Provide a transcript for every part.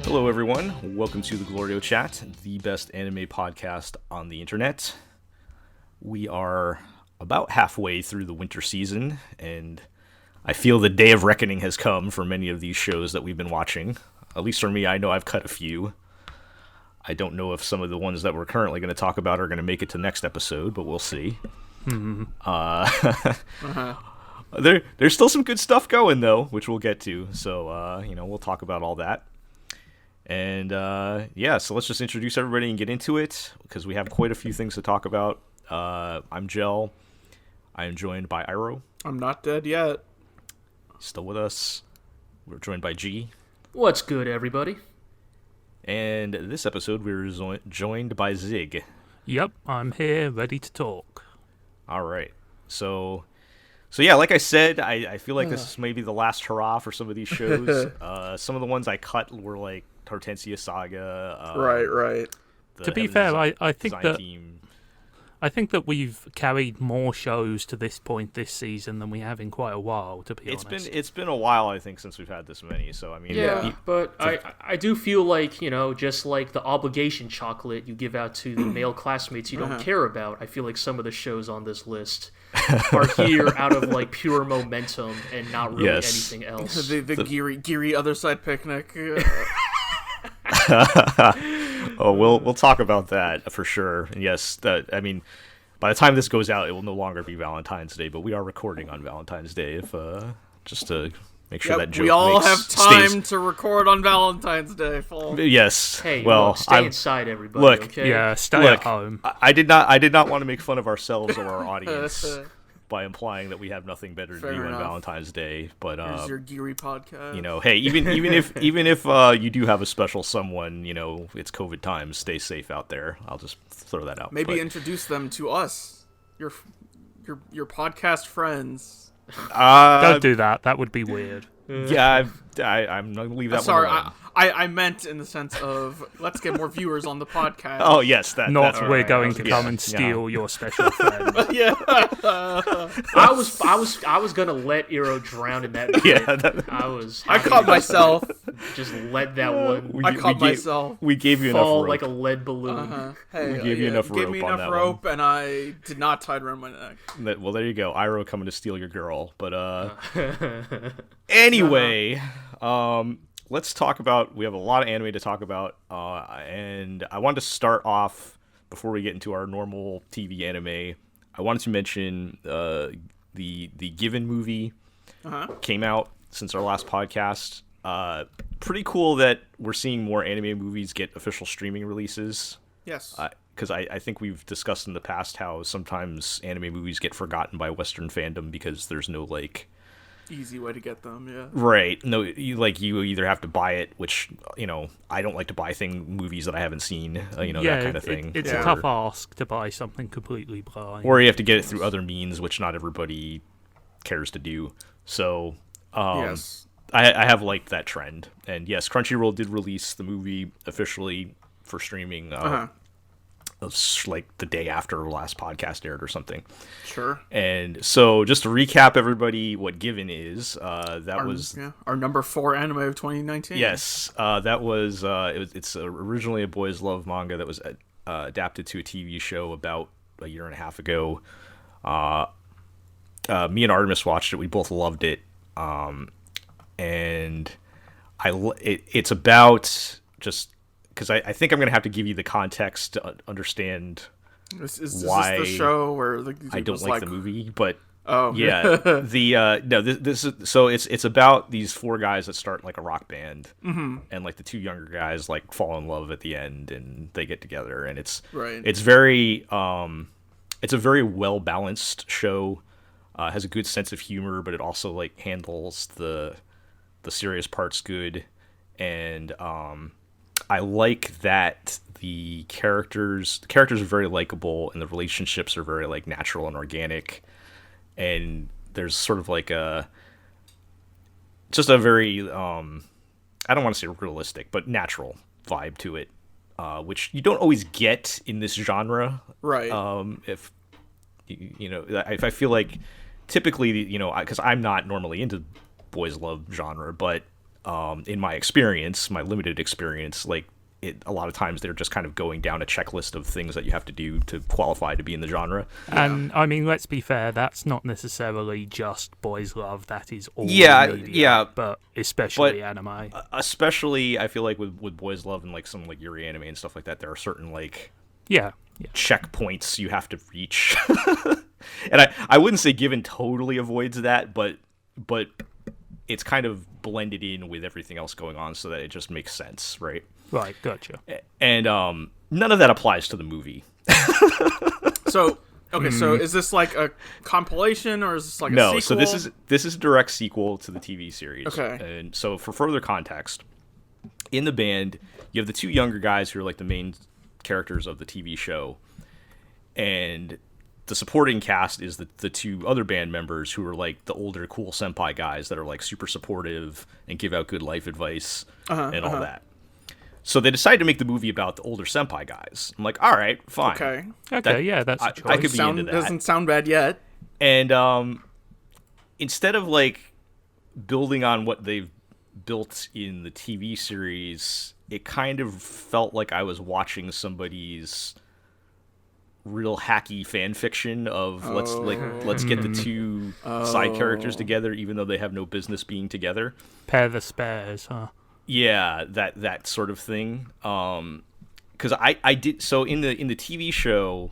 Hello everyone, welcome to the GLORIO Chat, the best anime podcast on the internet. We are about halfway through the winter season, and I feel the day of reckoning has come for many of these shows that we've been watching. At least for me, I know I've cut a few. I don't know if some of the ones that we're currently going to talk about are going to make it to next episode, but we'll see. There's still some good stuff going, though, which we'll get to, so, we'll talk about all that. And, so let's just introduce everybody and get into it, because we have quite a few things to talk about. I'm Jel. I am joined by Iro. I'm not dead yet. Still with us. We're joined by G. What's good, everybody? And this episode, we're joined by Zig. Yep, I'm here, ready to talk. All right. So yeah, like I said, I feel like this is maybe the last hurrah for some of these shows. Some of the ones I cut were like Hortensia Saga. Right. To be fair, I think that team. I think that we've carried more shows to this point this season than we have in quite a while, to be honest. It's been a while, I think, since we've had this many. So I mean, but I do feel like, just like the obligation chocolate you give out to the male classmates you don't care about, I feel like some of the shows on this list are here out of like pure momentum and not really anything else. the Geary Otherside Picnic. Oh, we'll talk about that for sure. And yes, by the time this goes out, it will no longer be Valentine's Day, but we are recording on Valentine's Day, if just to make sure that joke we all have time to record on Valentine's Day, Paul. Yes. Hey, well, stay inside, everybody. Look, okay? Yeah, stay at home. I did not want to make fun of ourselves or our audience by implying that we have nothing better to do on Valentine's Day, but here's your Geary podcast. Hey, even if you do have a special someone, it's COVID times, stay safe out there. I'll just throw that out. Maybe introduce them to us, your podcast friends. Don't do that. That would be weird. Yeah, I'm not gonna leave that Sorry, one alone. I meant in the sense of let's get more viewers on the podcast. Oh yes, Not that's we're right. going to come and steal your special friend. Yeah. I was gonna let Iro drown in that. I caught myself. Just let that one. I caught myself. We gave you enough fall rope. like a lead balloon. Hey, we gave you enough rope gave me on enough that rope, and I did not tie it around my neck. Well, there you go. Iro coming to steal your girl. But anyway, let's talk about. We have a lot of anime to talk about, and I wanted to start off before we get into our normal TV anime. I wanted to mention the Given movie came out since our last podcast. Pretty cool that we're seeing more anime movies get official streaming releases. Yes. Because I think we've discussed in the past how sometimes anime movies get forgotten by Western fandom because there's no easy way to get them. Yeah. Right. No, you either have to buy it, which I don't like to buy movies that I haven't seen. That kind of thing. It's a tough ask to buy something completely blind. Or you have to get it through other means, which not everybody cares to do. So yes. I have liked that trend. And yes, Crunchyroll did release the movie officially for streaming like the day after our last podcast aired or something. Sure. And so just to recap everybody what Given is, was our number 4 anime of 2019. Yes, that was it's originally a boys love manga that was adapted to a TV show about a year and a half ago. Me and Artemis watched it. We both loved it. And it's about just because I think I'm gonna have to give you the context to understand is why this the show where I don't like the movie, but yeah, this is so it's about these 4 guys that start like a rock band, and like the 2 younger guys like fall in love at the end and they get together, and it's very it's a very well balanced show. Has a good sense of humor, but it also like handles the serious parts good, and I like that the characters are very likable, and the relationships are very like natural and organic, and there's sort of like a very I don't want to say realistic, but natural vibe to it, which you don't always get in this genre, right? If I feel like typically, because I'm not normally into boys love genre, but in my experience, my limited experience, like a lot of times they're just kind of going down a checklist of things that you have to do to qualify to be in the genre. And I mean, let's be fair, that's not necessarily just boys love. That is all media, but especially anime. Especially, I feel like with boys love and like some like Yuri anime and stuff like that, there are certain like checkpoints you have to reach. And I wouldn't say Given totally avoids that, but it's kind of blended in with everything else going on so that it just makes sense, right? Right, gotcha. And none of that applies to the movie. So is this like a compilation or is this like a sequel? No, so this is a direct sequel to the TV series. Okay. And so for further context, in the band, you have the two younger guys who are like the main characters of the TV show, and the supporting cast is the two other band members who are like the older cool senpai guys that are like super supportive and give out good life advice and all that. So they decided to make the movie about the older senpai guys. I'm like, all right, fine. Okay, that's a choice. I could be into that. Doesn't sound bad yet. And instead of like building on what they've built in the TV series, it kind of felt like I was watching somebody's real hacky fan fiction of let's get the two side characters together even though they have no business being together. Pair the spares, huh? Yeah, that sort of thing. Because I did so in the TV show,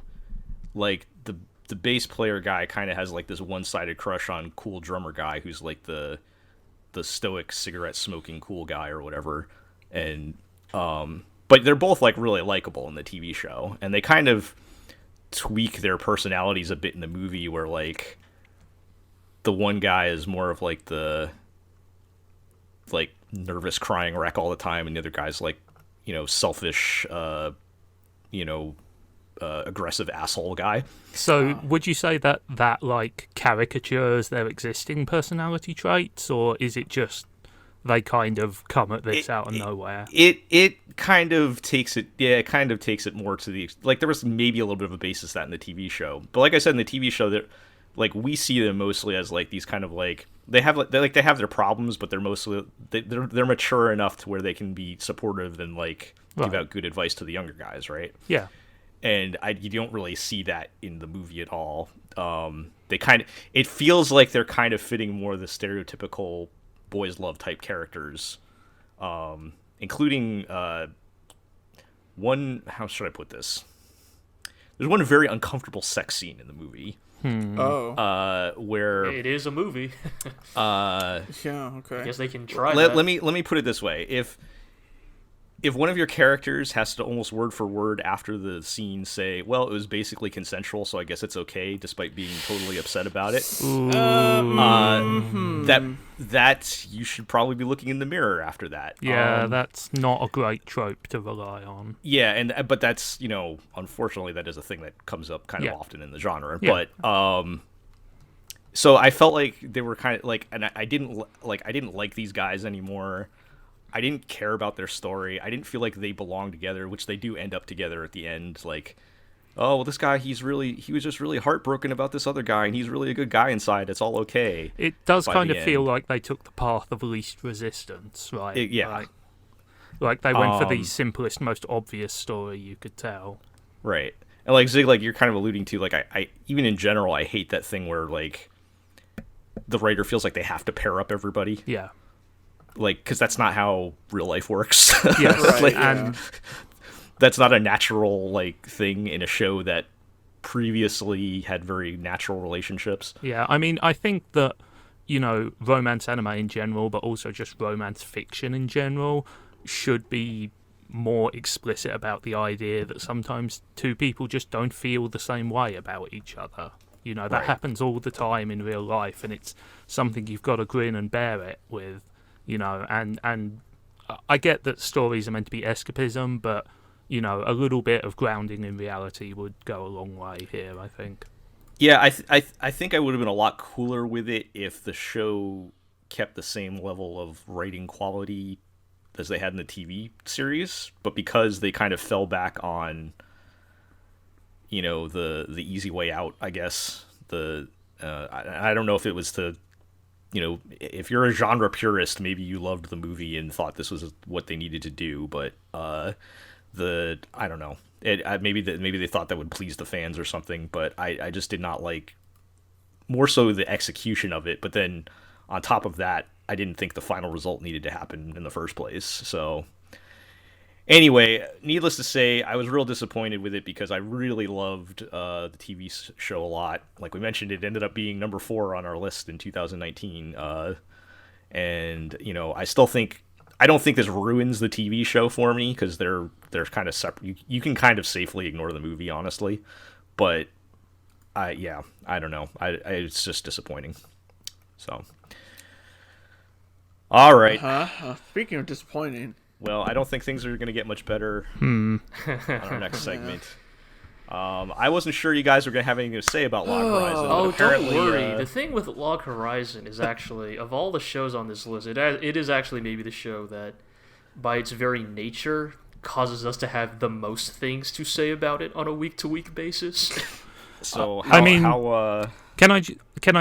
like the bass player guy kind of has like this one-sided crush on cool drummer guy who's like the stoic cigarette smoking cool guy or whatever, and but they're both like really likable in the TV show, and they kind of tweak their personalities a bit in the movie where like the one guy is more of like the like nervous crying wreck all the time, and the other guy's like, selfish, aggressive asshole guy. So would you say that like caricatures their existing personality traits, or is it just they kind of come at this out of nowhere? It kind of takes it, it kind of takes it more to the, like there was maybe a little bit of a basis of that in the TV show, but like I said in the TV show, that like we see them mostly as like these kind of like they have their problems, but they're mostly they're mature enough to where they can be supportive and like give out good advice to the younger guys, right? Yeah. And you don't really see that in the movie at all. It feels like they're kind of fitting more the stereotypical boys love type characters, including one. How should I put this? There's one very uncomfortable sex scene in the movie. Where it is a movie. Yeah. Okay. I guess they can try. Let me put it this way: if one of your characters has to almost word for word after the scene say, well, it was basically consensual, so I guess it's okay, despite being totally upset about it, that you should probably be looking in the mirror after that. Yeah, that's not a great trope to rely on. Yeah, but that's, unfortunately that is a thing that comes up kind of often in the genre. Yeah. But so I felt like they were kind of like, and I didn't like these guys anymore. I didn't care about their story. I didn't feel like they belonged together, which they do end up together at the end. Like, oh, well, this guy, he was just really heartbroken about this other guy, and he's really a good guy inside. It's all okay. It does kind of feel like they took the path of least resistance, right? Like they went for the simplest, most obvious story you could tell. Right. And like Zig, like you're kind of alluding to, like I even in general, I hate that thing where like the writer feels like they have to pair up everybody. Yeah. Like, because that's not how real life works. Yeah, right. And that's not a natural like thing in a show that previously had very natural relationships. Yeah, I mean, I think that romance anime in general, but also just romance fiction in general, should be more explicit about the idea that sometimes two people just don't feel the same way about each other. That happens all the time in real life, and it's something you've got to grin and bear it with. And I get that stories are meant to be escapism, but, a little bit of grounding in reality would go a long way here, I think. Yeah, I think I would have been a lot cooler with it if the show kept the same level of writing quality as they had in the TV series, but because they kind of fell back on, the easy way out, I guess. I don't know if it was to if you're a genre purist, maybe you loved the movie and thought this was what they needed to do, but I don't know. Maybe they thought that would please the fans or something, but I just did not like, more so the execution of it. But then on top of that, I didn't think the final result needed to happen in the first place. So anyway, needless to say, I was real disappointed with it because I really loved the TV show a lot. Like we mentioned, it ended up being number 4 on our list in 2019. And I don't think this ruins the TV show for me because they're kind of separate. You can kind of safely ignore the movie, honestly. But I don't know. It's just disappointing. So, all right. Speaking of disappointing. Well, I don't think things are going to get much better on our next segment. I wasn't sure you guys were going to have anything to say about Log Horizon. Oh, don't worry. The thing with Log Horizon is actually, of all the shows on this list, it is actually maybe the show that, by its very nature, causes us to have the most things to say about it on a week-to-week basis. So, can I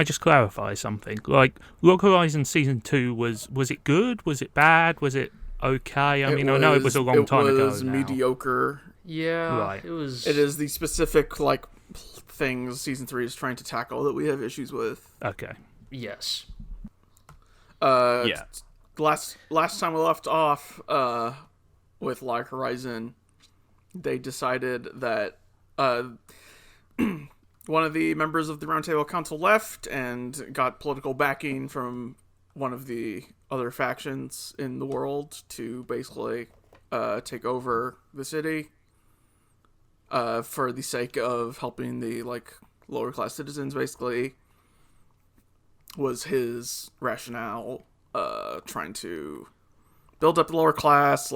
just clarify something? Like, Log Horizon Season 2, was it good? Was it bad? Was it okay? I know it was a long time ago. It was mediocre. Yeah, right. It was. It is the specific things Season 3 is trying to tackle that we have issues with. Okay. Yes. Yeah. Last time we left off with Log Horizon, they decided that one of the members of the Roundtable Council left and got political backing from one of the other factions in the world to basically take over the city for the sake of helping the lower class citizens. Basically, was his rationale, trying to build up the lower class,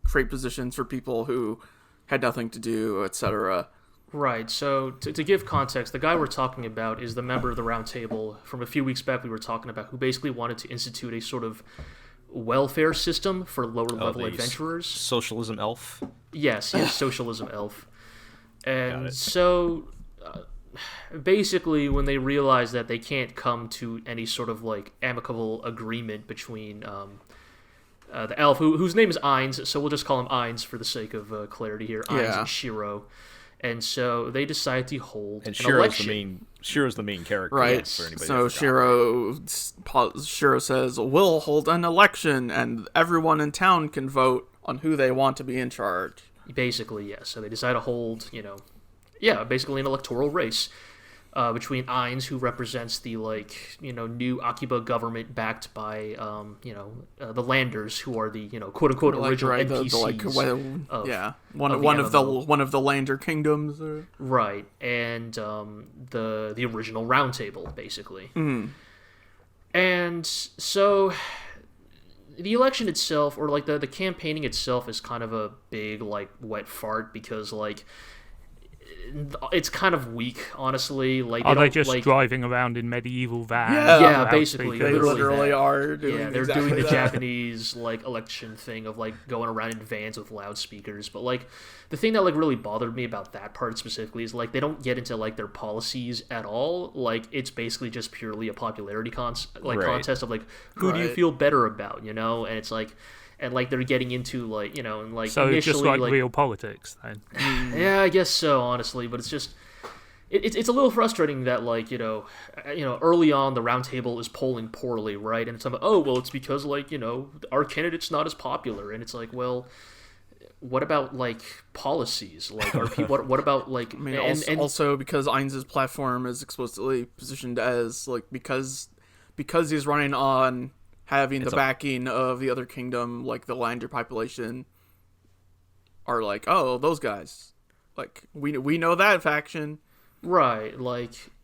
create positions for people who had nothing to do, etc. Right, so to give context, the guy we're talking about is the member of the Round Table from a few weeks back we were talking about, who basically wanted to institute a sort of welfare system for lower-level adventurers. Socialism elf? Yes, socialism elf. And so, basically, when they realize that they can't come to any sort of, amicable agreement between the elf, whose name is Ainz, so we'll just call him Ainz for the sake of clarity here, Ainz and Shiro. And so they decide to hold an election. Shiro's the main character. Right. So Shiro says, we'll hold an election and everyone in town can vote on who they want to be in charge. Basically, yes. So they decide to hold, basically an electoral race between Ainz, who represents the, new Akiba government backed by, the Landers, who are the, quote-unquote original NPCs. One of the Lander kingdoms. Right, and the original Round Table, basically. Mm. And so the election itself, or the campaigning itself, is kind of a big wet fart because it's kind of weak, honestly. Are they just driving around in medieval vans? Yeah, basically. They literally are doing they're exactly doing the that. Japanese election thing of going around in vans with loudspeakers. But the thing that really bothered me about that part specifically is they don't get into their policies at all. It's basically just purely a popularity contest of who do you feel better about, and it's and they're getting into so initially, just real politics then. Yeah, I guess so, honestly, but it's just it's a little frustrating that early on the Round Table is polling poorly, right? And it's it's because our candidate's not as popular, and it's well, what about policies? Are people? What about also because Ainz's platform is explicitly positioned as because he's running on having the backing of the other kingdom, the Lander population, are those guys. We know that faction. Right,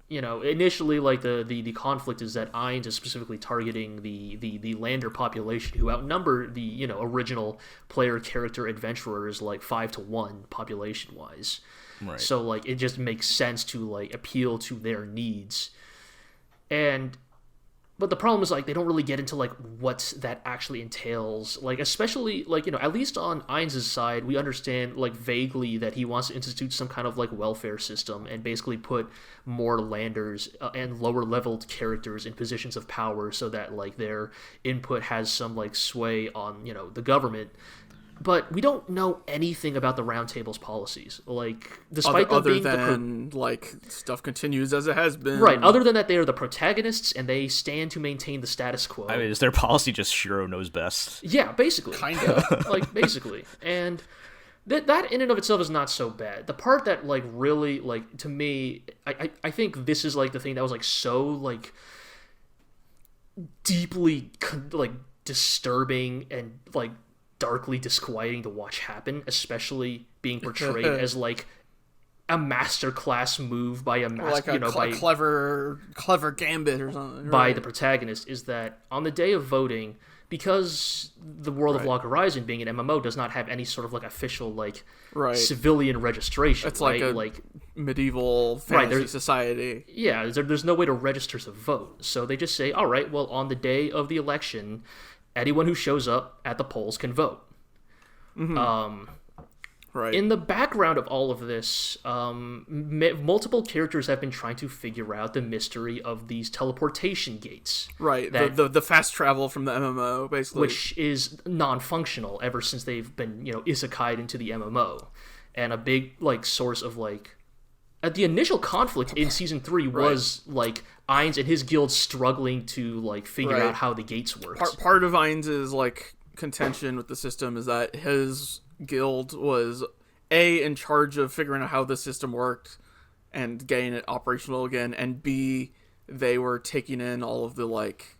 initially, the conflict is that Ainz is specifically targeting the Lander population, who outnumber the, original player character adventurers, 5-1 population-wise. Right. So, it just makes sense to, appeal to their needs. And But the problem is, like, they don't really get into, like, what that actually entails. Like, especially, like, at least on Ainz' side, we understand, like, vaguely that he wants to institute some kind of, like, welfare system and basically put more landers and lower-leveled characters in positions of power so that, like, their input has some, like, sway on, the government. But we don't know anything about the Round Table's policies. Like, despite them being like, stuff continues as it has been. Right, other than that, they are the protagonists, and they stand to maintain the status quo. I mean, is their policy just Shiro knows best? Yeah, basically. Kind of. Like, basically. And that in and of itself is not so bad. The part that, like, really, like, to me, I think this is, like, the thing that was, like, so, like, deeply, like, disturbing and, like, darkly disquieting to watch happen, especially being portrayed as like a masterclass move by a clever gambit or something by the protagonist, is that on the day of voting, because the World of Log Horizon, being an MMO, does not have any sort of like official like civilian registration. It's like a medieval fantasy society. Yeah, there's no way to register to vote, so they just say, all right, well, on the day of the election, anyone who shows up at the polls can vote. Mm-hmm. In the background of all of this, multiple characters have been trying to figure out the mystery of these teleportation gates. Right, the fast travel from the MMO, basically. Which is non-functional ever since they've been, isekai'd into the MMO. And a big, like, source of, like... the initial conflict in Season 3 was, like, Ainz and his guild struggling to, like, figure out how the gates worked. Part of Ainz' like, contention with the system is that his guild was, A, in charge of figuring out how the system worked and getting it operational again, and B, they were taking in all of the, like,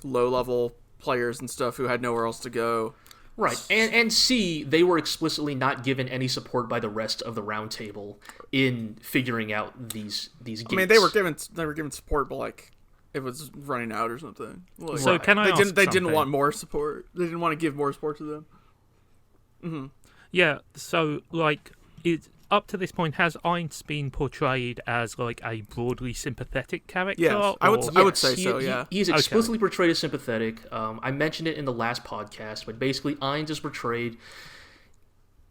low-level players and stuff who had nowhere else to go. Right, and C, they were explicitly not given any support by the rest of the Round Table in figuring out these gates. I mean, they were given support, but like it was running out or something. Like, so can I ask they didn't want more support. They didn't want to give more support to them. Mm-hmm. Yeah. So like up to this point, has Ainz been portrayed as like a broadly sympathetic character? Yes, I would say so. Yeah, he's explicitly portrayed as sympathetic. I mentioned it in the last podcast, but basically, Ainz is portrayed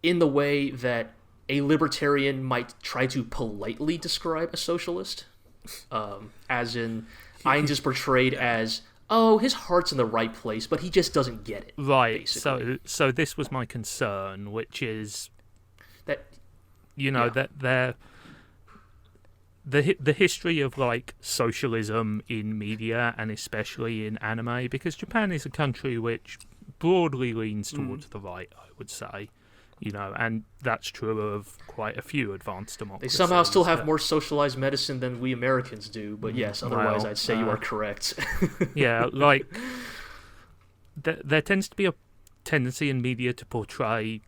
in the way that a libertarian might try to politely describe a socialist, as in Ainz is portrayed as, oh, his heart's in the right place, but he just doesn't get it. Right. Basically. So this was my concern, which is that. That the history of like socialism in media and especially in anime, because Japan is a country which broadly leans towards the right, I would say, and that's true of quite a few advanced democracies. They somehow still have more socialized medicine than we Americans do, but yes, otherwise I'd say you are correct. Yeah, like there tends to be a tendency in media to portray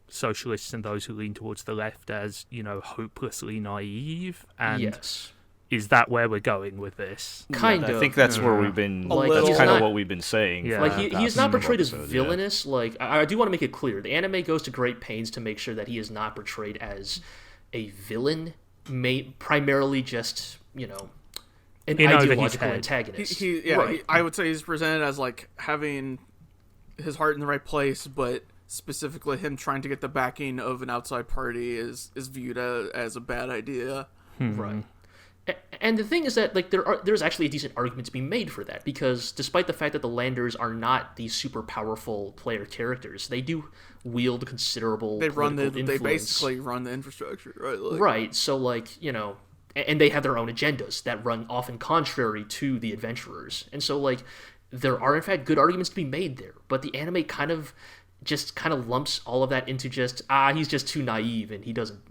socialists and those who lean towards the left as, hopelessly naive. And yes. Is that where we're going with this? Kind of. I think that's where we've been, that's kind of what we've been saying. Yeah. Like, he is not portrayed as villainous. Yeah. Like, I do want to make it clear. The anime goes to great pains to make sure that he is not portrayed as a villain, primarily just, an ideological antagonist. I would say he's presented as, like, having his heart in the right place, but specifically him trying to get the backing of an outside party is viewed as a bad idea. Right. And the thing is that, like, there's actually a decent argument to be made for that, because despite the fact that the Landers are not these super powerful player characters, they do wield considerable influence. They basically run the infrastructure, right? Like, right. So, like, and they have their own agendas that run often contrary to the adventurers. And so, like, there are in fact good arguments to be made there, but the anime kind of lumps all of that into just, he's just too naive and he doesn't,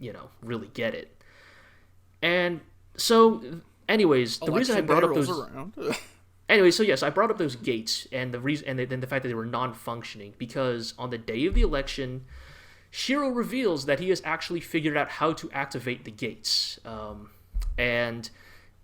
really get it. And so, anyways, the reason I brought up those... Anyway, so yes, I brought up those gates and then the fact that they were non-functioning, because on the day of the election, Shiro reveals that he has actually figured out how to activate the gates. And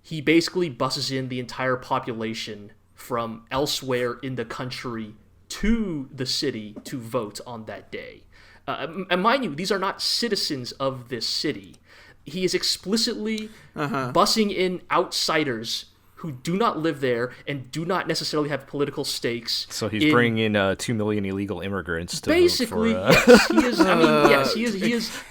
he basically buses in the entire population from elsewhere in the country to the city to vote on that day. And mind you, these are not citizens of this city. He is explicitly busing in outsiders who do not live there and do not necessarily have political stakes. So he's bringing in 2 million illegal immigrants to basically, vote for, yes, he is. I mean, yes,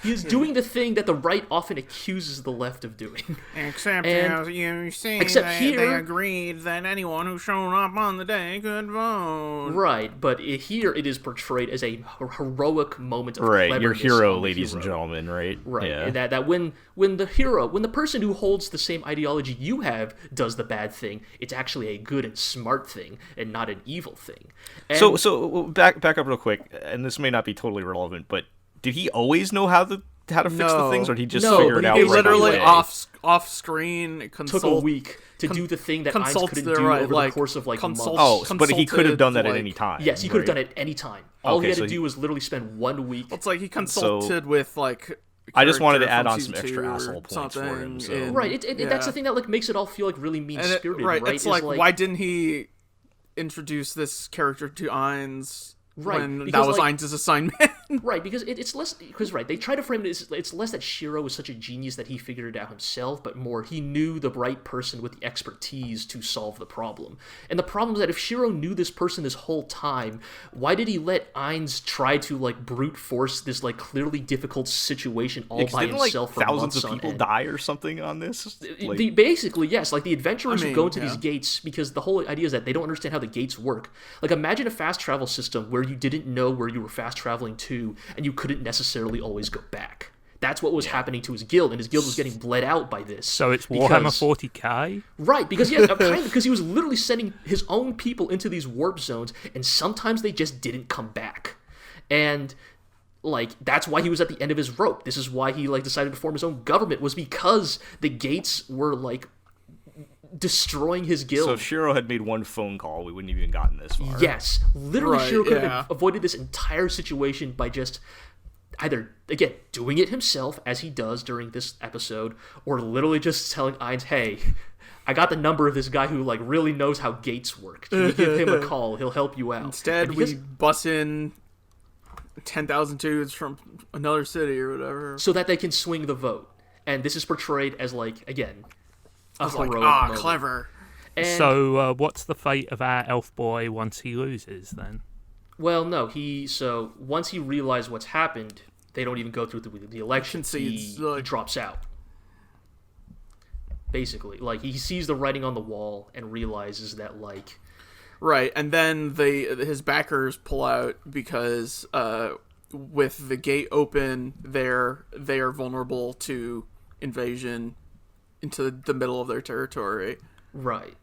he is doing the thing that the right often accuses the left of doing. Except you see, they agreed that anyone who showed up on the day could vote. Right, but here it is portrayed as a heroic moment of right, cleverness. Your hero, ladies and gentlemen, right? Right, yeah. and that when the person who holds the same ideology you have does the bad thing, it's actually a good and smart thing and not an evil thing. And so back up real quick, and this may not be totally relevant, but did he always know how to fix the things, or did he just figure it out? He literally off screen took a week to do the thing that Ainz couldn't do over the course of months. Oh, but he could have done that at any time. Yes, he could have done it at any time. All he had to do was literally spend 1 week. Well, it's like he consulted with I just wanted to add on some extra asshole points for him. So. Right, that's the thing that makes it all feel really mean-spirited. Right, it's why didn't he introduce this character to Ainz? Right, when that was Ainz's assignment. Right, because it's less they try to frame it. It's less that Shiro was such a genius that he figured it out himself, but more he knew the right person with the expertise to solve the problem. And the problem is that if Shiro knew this person this whole time, why did he let Ainz try to brute force this clearly difficult situation all by himself for thousands months of people on end? Die or something on this? Basically, yes. The adventurers who go into these gates, because the whole idea is that they don't understand how the gates work. Imagine a fast travel system where you didn't know where you were fast traveling to, and you couldn't necessarily always go back. That's what was happening to his guild, and his guild was getting bled out by this. So it's Warhammer 40k? Right, because because he was literally sending his own people into these warp zones, and sometimes they just didn't come back. And that's why he was at the end of his rope. This is why he decided to form his own government, was because the gates were destroying his guild. So if Shiro had made one phone call, we wouldn't have even gotten this far. Yes. Literally, Shiro could have avoided this entire situation by just either, again, doing it himself, as he does during this episode, or literally just telling Ainz, hey, I got the number of this guy who really knows how gates work. Can you give him a call? He'll help you out. Instead, we bus in 10,000 dudes from another city or whatever. So that they can swing the vote. And this is portrayed as, again... clever. And, so what's the fate of our elf boy once he loses then? Well, no, so once he realized what's happened, they don't even go through the election. He drops out. Basically, he sees the writing on the wall and realizes that right, and then his backers pull out because with the gate open, they are vulnerable to invasion into the middle of their territory. Right.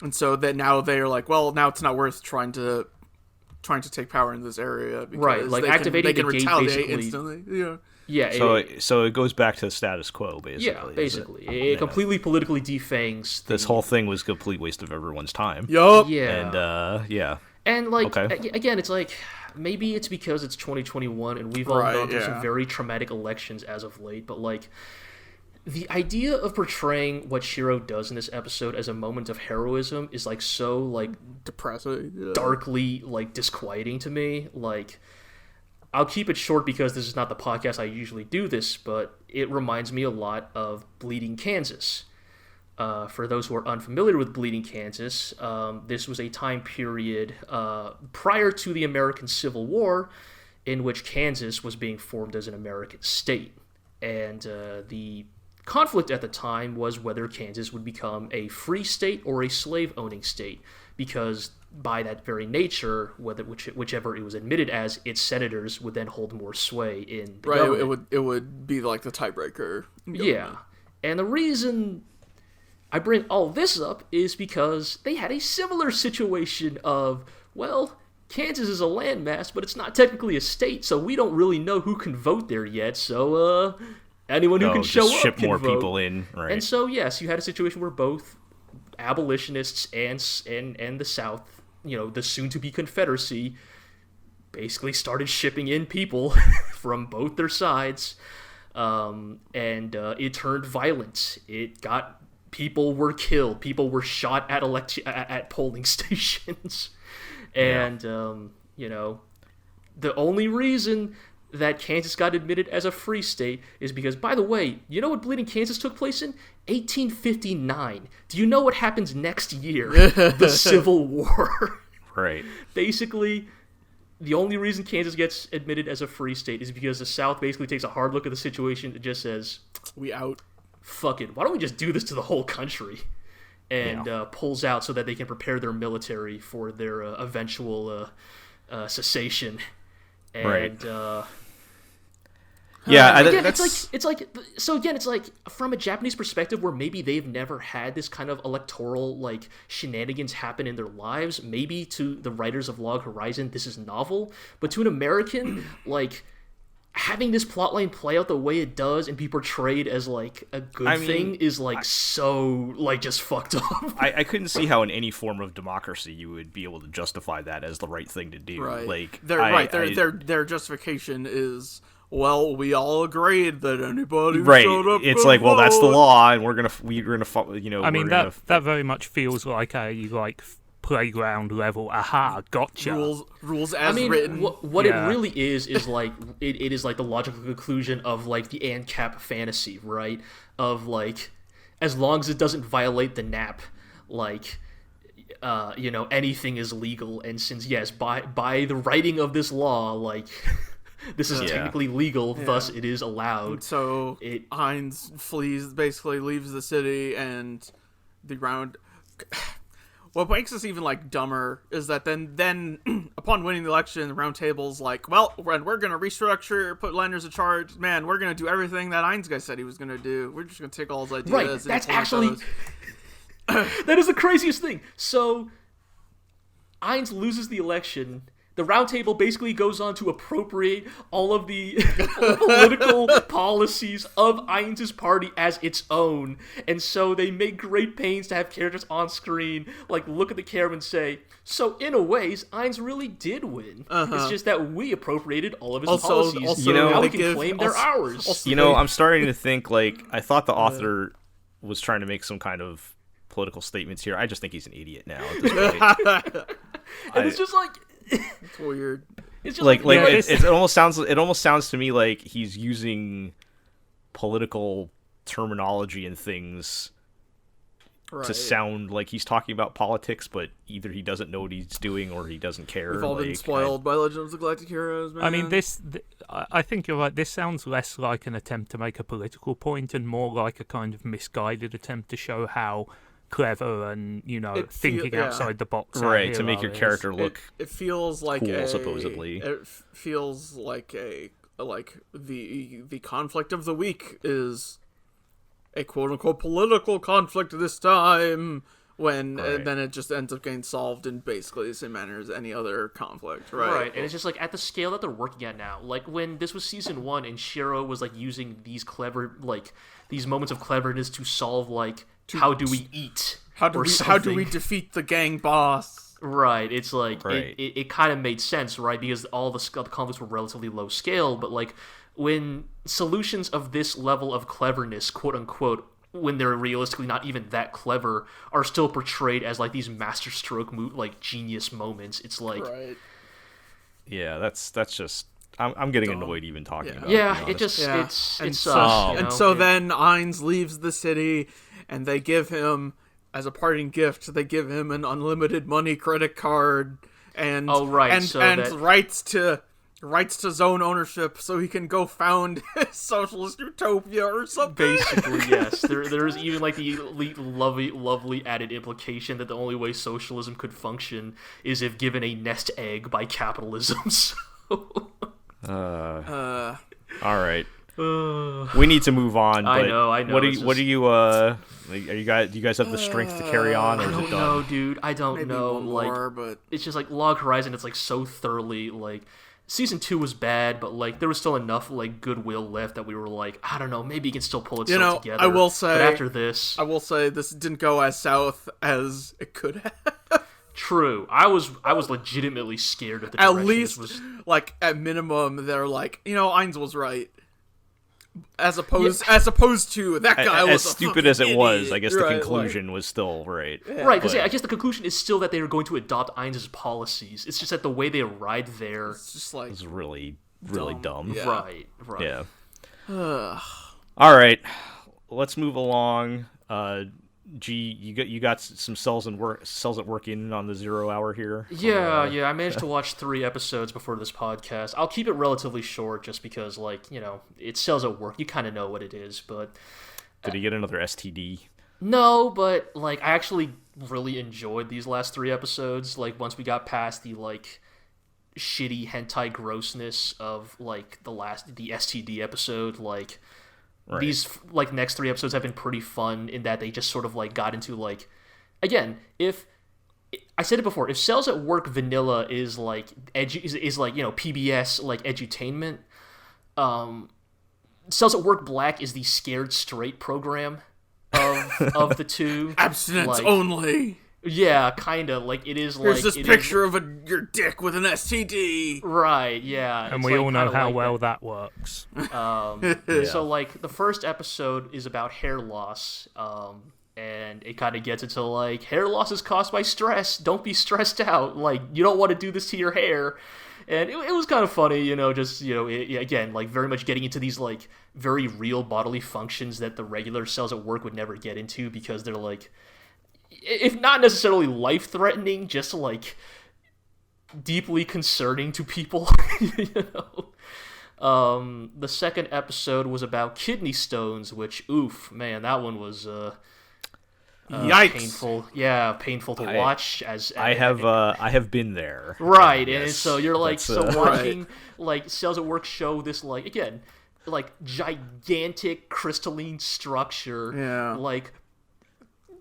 And so that now they are well, now it's not worth trying to take power in this area because right, activating they can the gate retaliate basically instantly. Yeah. Yeah. So it goes back to the status quo, basically. Yeah, basically. It completely politically defangs this whole thing was a complete waste of everyone's time. Yup. Yeah. And And again, it's maybe it's because it's 2021 and we've all gone through some very traumatic elections as of late, but the idea of portraying what Shiro does in this episode as a moment of heroism is so depressing, darkly disquieting to me. I'll keep it short because this is not the podcast I usually do this, but it reminds me a lot of Bleeding Kansas. For those who are unfamiliar with Bleeding Kansas, this was a time period prior to the American Civil War in which Kansas was being formed as an American state. And the conflict at the time was whether Kansas would become a free state or a slave-owning state, because by that very nature, whichever it was admitted as, its senators would then hold more sway in the government. It would be the tiebreaker. Yeah, and the reason I bring all this up is because they had a similar situation of, Kansas is a landmass, but it's not technically a state, so we don't really know who can vote there yet, so anyone who can show up ship can more vote. people in, right? And so, yes, you had a situation where both abolitionists and the South, the soon-to-be Confederacy, basically started shipping in people from both their sides, and it turned violent. People were killed. People were shot at polling stations, and the only reason that Kansas got admitted as a free state is because, by the way, you know what Bleeding Kansas took place in? 1859. Do you know what happens next year? The Civil War. Right. Basically, the only reason Kansas gets admitted as a free state is because the South basically takes a hard look at the situation and just says, we out. Fuck it. Why don't we just do this to the whole country? And pulls out so that they can prepare their military for their eventual cessation. And, right. Again, it's like from a Japanese perspective where maybe they've never had this kind of electoral like shenanigans happen in their lives. Maybe to the writers of Log Horizon, this is novel, but to an American, like having this plotline play out the way it does and be portrayed as like a good thing is like so like just fucked up. I couldn't see how in any form of democracy you would be able to justify that as the right thing to do. Right. Like their justification is, well, we all agreed that anybody who right. showed up. It's like, well, that's the law, and we're gonna follow. You know, I mean that very much feels like a playground level. Aha, gotcha. Rules as written. What it really is like it is like the logical conclusion of like the ANCAP fantasy, right? Of like, as long as it doesn't violate the NAP, like. Anything is legal, and since by the writing of this law, like this is technically legal, thus it is allowed. So Heinz basically leaves the city, and the round. What makes this even like dumber is that then upon winning the election, the round table's like, well, we're gonna restructure, put Landers in charge. Man, we're gonna do everything that Heinz guy said he was gonna do. We're just gonna take all his ideas. Right. That's actually. That is the craziest thing. So, Heinz loses the election. The round table basically goes on to appropriate all of the political policies of Heinz's party as its own. And so they make great pains to have characters on screen, like, look at the camera and say, so in a ways, Heinz really did win. It's just that we appropriated all of his policies. Now we can claim they're ours. I'm starting to think, like, I thought the author was trying to make some kind of political statements here. I just think he's an idiot now at this point. And it's just like it's weird. It's just it almost sounds to me like he's using political terminology and things to sound like he's talking about politics, but either he doesn't know what he's doing or he doesn't care. We've all been spoiled by Legends of Galactic Heroes, man. I mean, I think you're right. This sounds less like an attempt to make a political point and more like a kind of misguided attempt to show how clever and thinking outside the box, right? To make your character look. It feels like cool, supposedly. It feels like the conflict of the week is a quote unquote political conflict this time. And then it just ends up getting solved in basically the same manner as any other conflict, right? Right, and it's just like at the scale that they're working at now. Like when this was season 1 and Shiro was like using these these moments of cleverness to solve how do we eat? How do we defeat the gang boss? Right, it's like it kind of made sense, right? Because all the conflicts were relatively low scale, but like when solutions of this level of cleverness, quote unquote, when they're realistically not even that clever, are still portrayed as like these masterstroke genius moments. It's like, that's just I'm getting annoyed even talking about. So then Heinz leaves the city, and they give him, as a parting gift, an unlimited money credit card and rights to zone ownership, so he can go found socialist utopia or something. Basically, yes. There's even like the elite, lovely added implication that the only way socialism could function is if given a nest egg by capitalism. All right. We need to move on. But I know. What do you do you guys have the strength to carry on, or is it done? No, dude. I don't know. More, but it's just like Log Horizon. It's like so thoroughly like. Season 2 was bad, but like there was still enough like goodwill left that we were like, I don't know, maybe he can still pull itself together. I will say, but after this, this didn't go as south as it could have. True, I was legitimately scared of the direction. At least, this was... like at minimum, they're like, Heinz was right. As opposed to that guy was as stupid as it was. I guess the conclusion was still right. Yeah, right, because I guess the conclusion is still that they are going to adopt Heinz's policies. It's just that the way they arrived there, it's just like it's really really dumb. Yeah. Right. Yeah. All right, let's move along. G, you got some cells at work in on the 0 hour here. Yeah. I managed to watch 3 episodes before this podcast. I'll keep it relatively short, just because, like, you know, it's cells at work. You kind of know what it is, but did he get another STD? No, but like I actually really enjoyed these last 3 episodes. Like once we got past the like shitty hentai grossness of like the STD episode, like these like next 3 episodes have been pretty fun in that they just sort of like got into like, again, if I said it before, if Cells at Work vanilla is like is like, you know, PBS like edutainment, Cells at Work Black is the Scared Straight program of the two. Abstinence like, only. Yeah, kind of. Like, it is like... Here's this picture of your dick with an STD. Right, yeah. And we all know how well that works. So, like, the first episode is about hair loss, and it kind of gets into, like, hair loss is caused by stress. Don't be stressed out. Like, you don't want to do this to your hair. And it was kind of funny, you know, just, you know, again, like, very much getting into these, like, very real bodily functions that the regular Cells at Work would never get into, because they're, like, if not necessarily life-threatening, just, like, deeply concerning to people, you know? The second episode was about kidney stones, which, oof, man, that one was, yikes! Painful, yeah, painful to watch. I have been there, right? Yes. And so you're like, watching like Cells at Work show this like again, like gigantic crystalline structure, like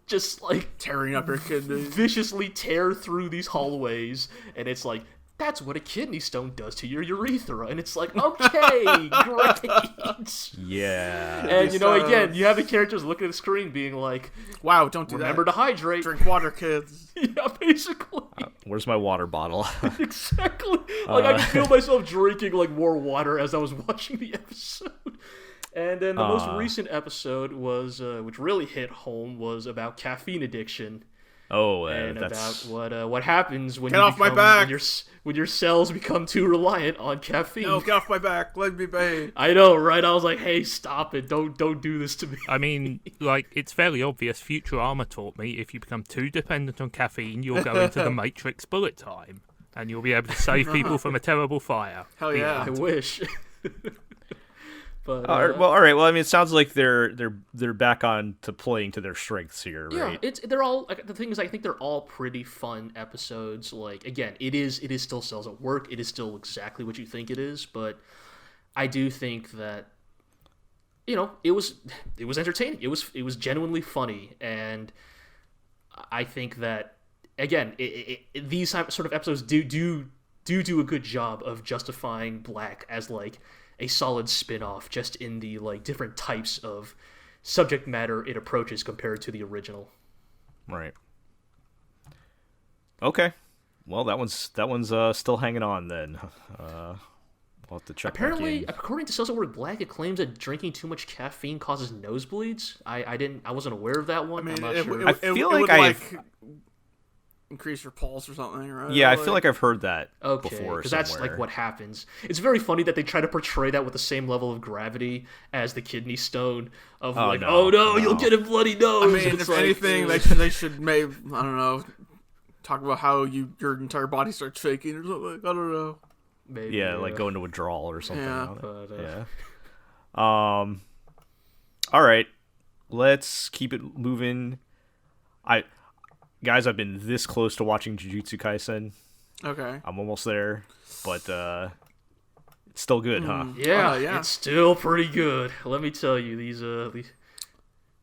just like tearing up your kidneys, viciously tear through these hallways, and it's like, that's what a kidney stone does to your urethra. And it's like, okay, great. Yeah. And, you know, again, you have the characters looking at the screen being like, wow, don't do remember that. to hydrate. Drink water, kids. Yeah, basically. Where's my water bottle? Exactly. Like, I could feel myself drinking, like, more water as I was watching the episode. And then the most recent episode was, which really hit home, was about caffeine addiction. Oh, and that's... about what happens when when your cells become too reliant on caffeine. No, get off my back. Let me be. I know, right? I was like, hey, stop it. Don't do this to me. I mean, like, it's fairly obvious. Futurama taught me if you become too dependent on caffeine, you'll go into the Matrix bullet time, and you'll be able to save people from a terrible fire. Hell yeah. I wish. But, all right. Well, I mean, it sounds like they're back on to playing to their strengths here, right? Yeah, they're all, like, the thing is, I think they're all pretty fun episodes. Like, again, it is still Cells at Work. It is still exactly what you think it is, but I do think that, you know, it was entertaining. It was genuinely funny, and I think that, again, these sort of episodes do a good job of justifying Black as, like, a solid spin-off, just in the like different types of subject matter it approaches compared to the original. Right. Okay. Well, that one's still hanging on then. We'll have to check. Apparently, according to Cells at Work Black, it claims that drinking too much caffeine causes nosebleeds. I wasn't aware of that one. I mean, I'm not sure. I feel like increase your pulse or something, right? Yeah, I feel like I've heard that before. Because that's like what happens. It's very funny that they try to portray that with the same level of gravity as the kidney stone of no, you'll get a bloody nose. I mean, if anything, they should maybe, I don't know, talk about how your entire body starts shaking or something. I don't know. Maybe, yeah, like go into withdrawal or something. Yeah. Yeah. All right, let's keep it moving. Guys, I've been this close to watching Jujutsu Kaisen. Okay. I'm almost there, but it's still good, huh? Yeah, it's still pretty good. Let me tell you, these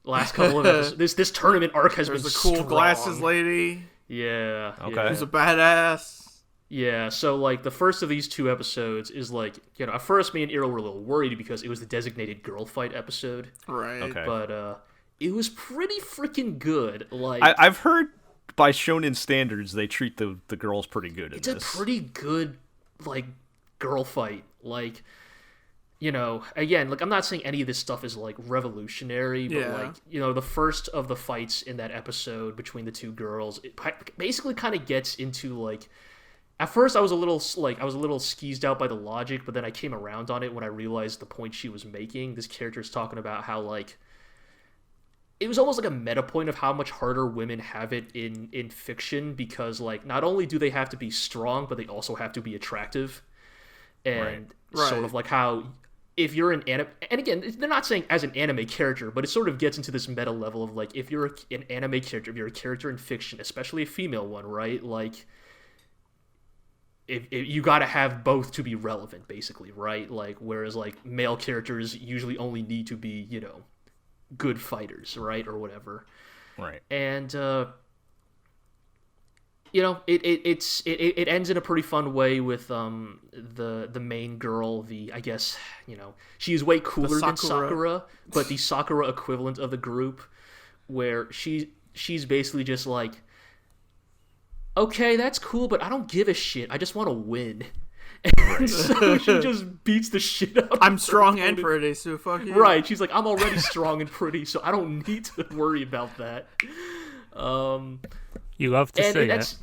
last couple of episodes, this tournament arc has been There's a cool strong. glasses lady. Yeah. Okay. Yeah. Who's a badass. Yeah, so, like, the first of these 2 episodes is, like, you know, at first me and Eero were a little worried because it was the designated girl fight episode. Right. Okay. But, it was pretty freaking good. Like, I've heard by shonen standards they treat the girls pretty good in this. It's a pretty good, like, girl fight. Like, you know, again, like, I'm not saying any of this stuff is, like, revolutionary, but, like, you know, the first of the fights in that episode between the 2 girls, it basically kind of gets into, like, at first I was a little skeezed out by the logic, but then I came around on it when I realized the point she was making. This character is talking about how like it was almost like a meta point of how much harder women have it in fiction, because like not only do they have to be strong, but they also have to be attractive. And sort of like how if you're an anime, and again, they're not saying as an anime character, but it sort of gets into this meta level of like, if you're an anime character, if you're a character in fiction, especially a female one, right? Like, if you got to have both to be relevant, basically, right? Like, whereas like male characters usually only need to be, you know, good fighters, right, or whatever. Right. And you know, it ends in a pretty fun way with the main girl, I guess, you know, she's way cooler than Sakura, but the Sakura equivalent of the group, where she's basically just like, okay, that's cool, but I don't give a shit. I just want to win. And so she just beats the shit out of I'm strong and pretty, so fuck you. Right, she's like, I'm already strong and pretty, so I don't need to worry about that. You love to see it.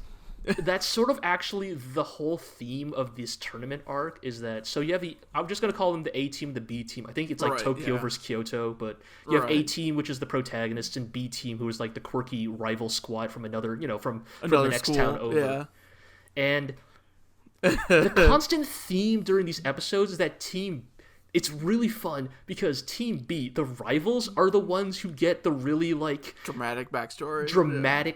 That's sort of actually the whole theme of this tournament arc, is that, so you have I'm just going to call them the A team, the B team. I think it's like Tokyo versus Kyoto, but you have A team, which is the protagonist, and B team, who is like the quirky rival squad from another, you know, from the next school, town over. Yeah. And the constant theme during these episodes is that it's really fun because Team B, the rivals, are the ones who get the really like dramatic,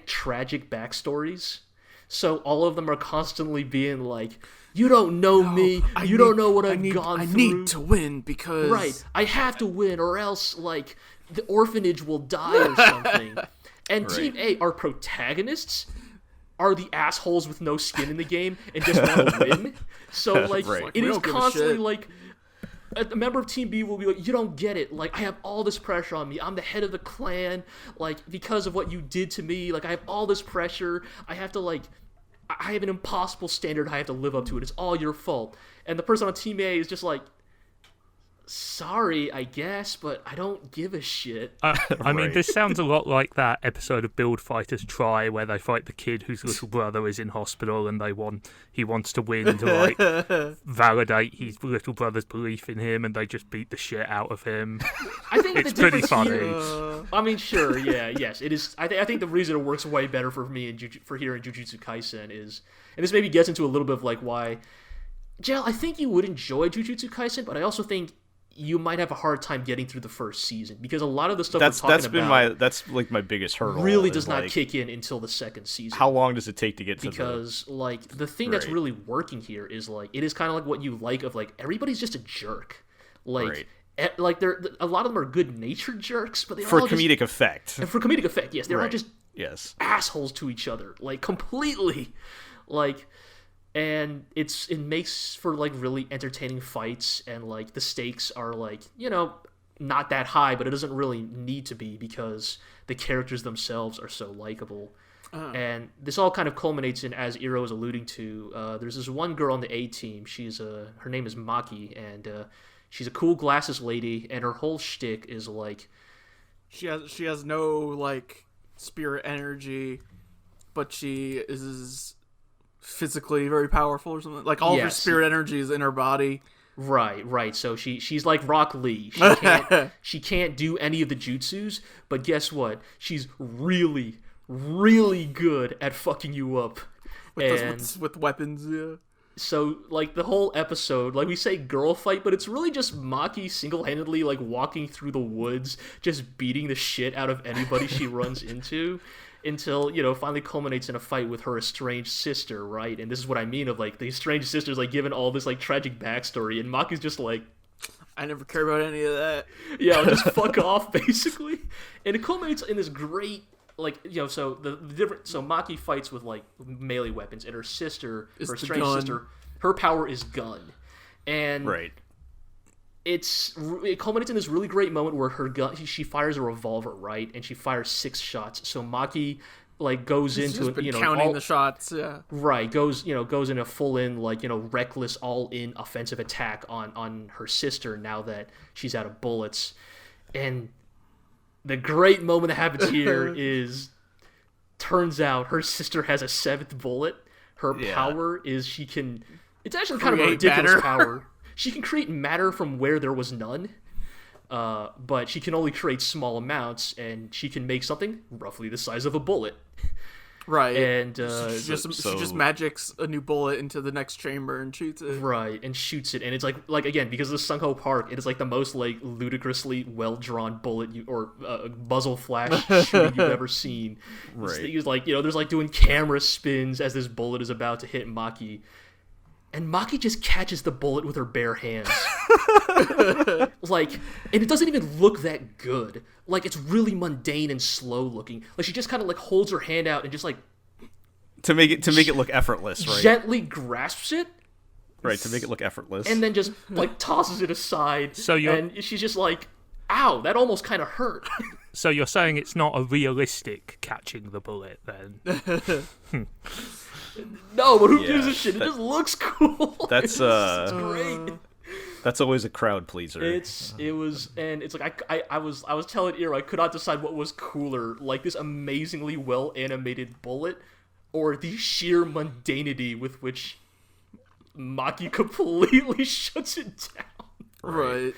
tragic backstories. So all of them are constantly being like, you don't know me, you don't know what I've gone through. I need to win because... Right, I have to win or else, like, the orphanage will die or something. And Team A, our protagonists, are the assholes with no skin in the game and just want to win. So, like, it is constantly, like... A member of Team B will be like, you don't get it. Like, I have all this pressure on me. I'm the head of the clan. Like, because of what you did to me. Like, I have all this pressure. I have to, like, I have an impossible standard I have to live up to. It's all your fault. And the person on Team A is just like, sorry, I guess, but I don't give a shit. I mean, this sounds a lot like that episode of Build Fighters Try, where they fight the kid whose little brother is in hospital, and he wants to win to like validate his little brother's belief in him, and they just beat the shit out of him. I think it's pretty funny. I mean, sure, yeah, yes, it is. I think the reason it works way better for me for here in Jujutsu Kaisen is, and this maybe gets into a little bit of like why, Jel, I think you would enjoy Jujutsu Kaisen, but I also think you might have a hard time getting through the first season, because a lot of the stuff that's like my biggest hurdle. Really does not kick in until the second season. How long does it take to get to because like the thing that's really working here is like it is kind of like what you like of like everybody's just a jerk. Like like they're a lot of them are good-natured jerks, but they're for all comedic effect. And for comedic effect, yes, they're all just assholes to each other, like completely, like. And it makes for like really entertaining fights, and like the stakes are like, you know, not that high, but it doesn't really need to be because the characters themselves are so likable. And this all kind of culminates in, as Iro was alluding to, there's this one girl on the A team. She's her name is Maki, and she's a cool glasses lady, and her whole shtick is like she has no like spirit energy, but she is physically very powerful or something. Like all of her spirit energy is in her body. Right. So she's like Rock Lee. She can't do any of the jutsus, but guess what? She's really, really good at fucking you up. With weapons, yeah. So, like, the whole episode, like, we say girl fight, but it's really just Maki single-handedly, like, walking through the woods, just beating the shit out of anybody she runs into. Until, you know, finally culminates in a fight with her estranged sister, right? And this is what I mean of, like, the estranged sister's, like, given all this, like, tragic backstory, and Maki's just like, I never care about any of that. Yeah, just fuck off, basically. And it culminates in this great, like, you know, so so Maki fights with, like, melee weapons, and her sister, her estranged sister, her power is gun. And it culminates in this really great moment where her gun, she fires a revolver, right, and she fires 6 shots. So Maki like goes into counting the shots, right, goes in a full in like reckless all in offensive attack on her sister now that she's out of bullets. And the great moment that happens here is turns out her sister has a 7th bullet, Her power is she can. It's actually kind of a ridiculous power. She can create matter from where there was none. But she can only create small amounts, and she can make something roughly the size of a bullet. Right. And she just magics a new bullet into the next chamber and shoots it. Right, and shoots it, and it's like again, because of Sungho Park, it is like the most like ludicrously well drawn bullet or muzzle flash shooting you've ever seen. Right. He's like, there's like doing camera spins as this bullet is about to hit Maki. And Maki just catches the bullet with her bare hands. And it doesn't even look that good. Like, it's really mundane and slow looking. Like, she just kind of like holds her hand out and just like to make it look effortless, right? Gently grasps it. Right, to make it look effortless. And then just like tosses it aside. And she's just like, ow, that almost kind of hurt. So you're saying it's not a realistic catching the bullet then? No, but who gives a shit? It just looks cool. That's it's great. That's always a crowd pleaser. It was, and it's like I was telling Ira I could not decide what was cooler, like this amazingly well animated bullet, or the sheer mundanity with which Maki completely shuts it down. Right.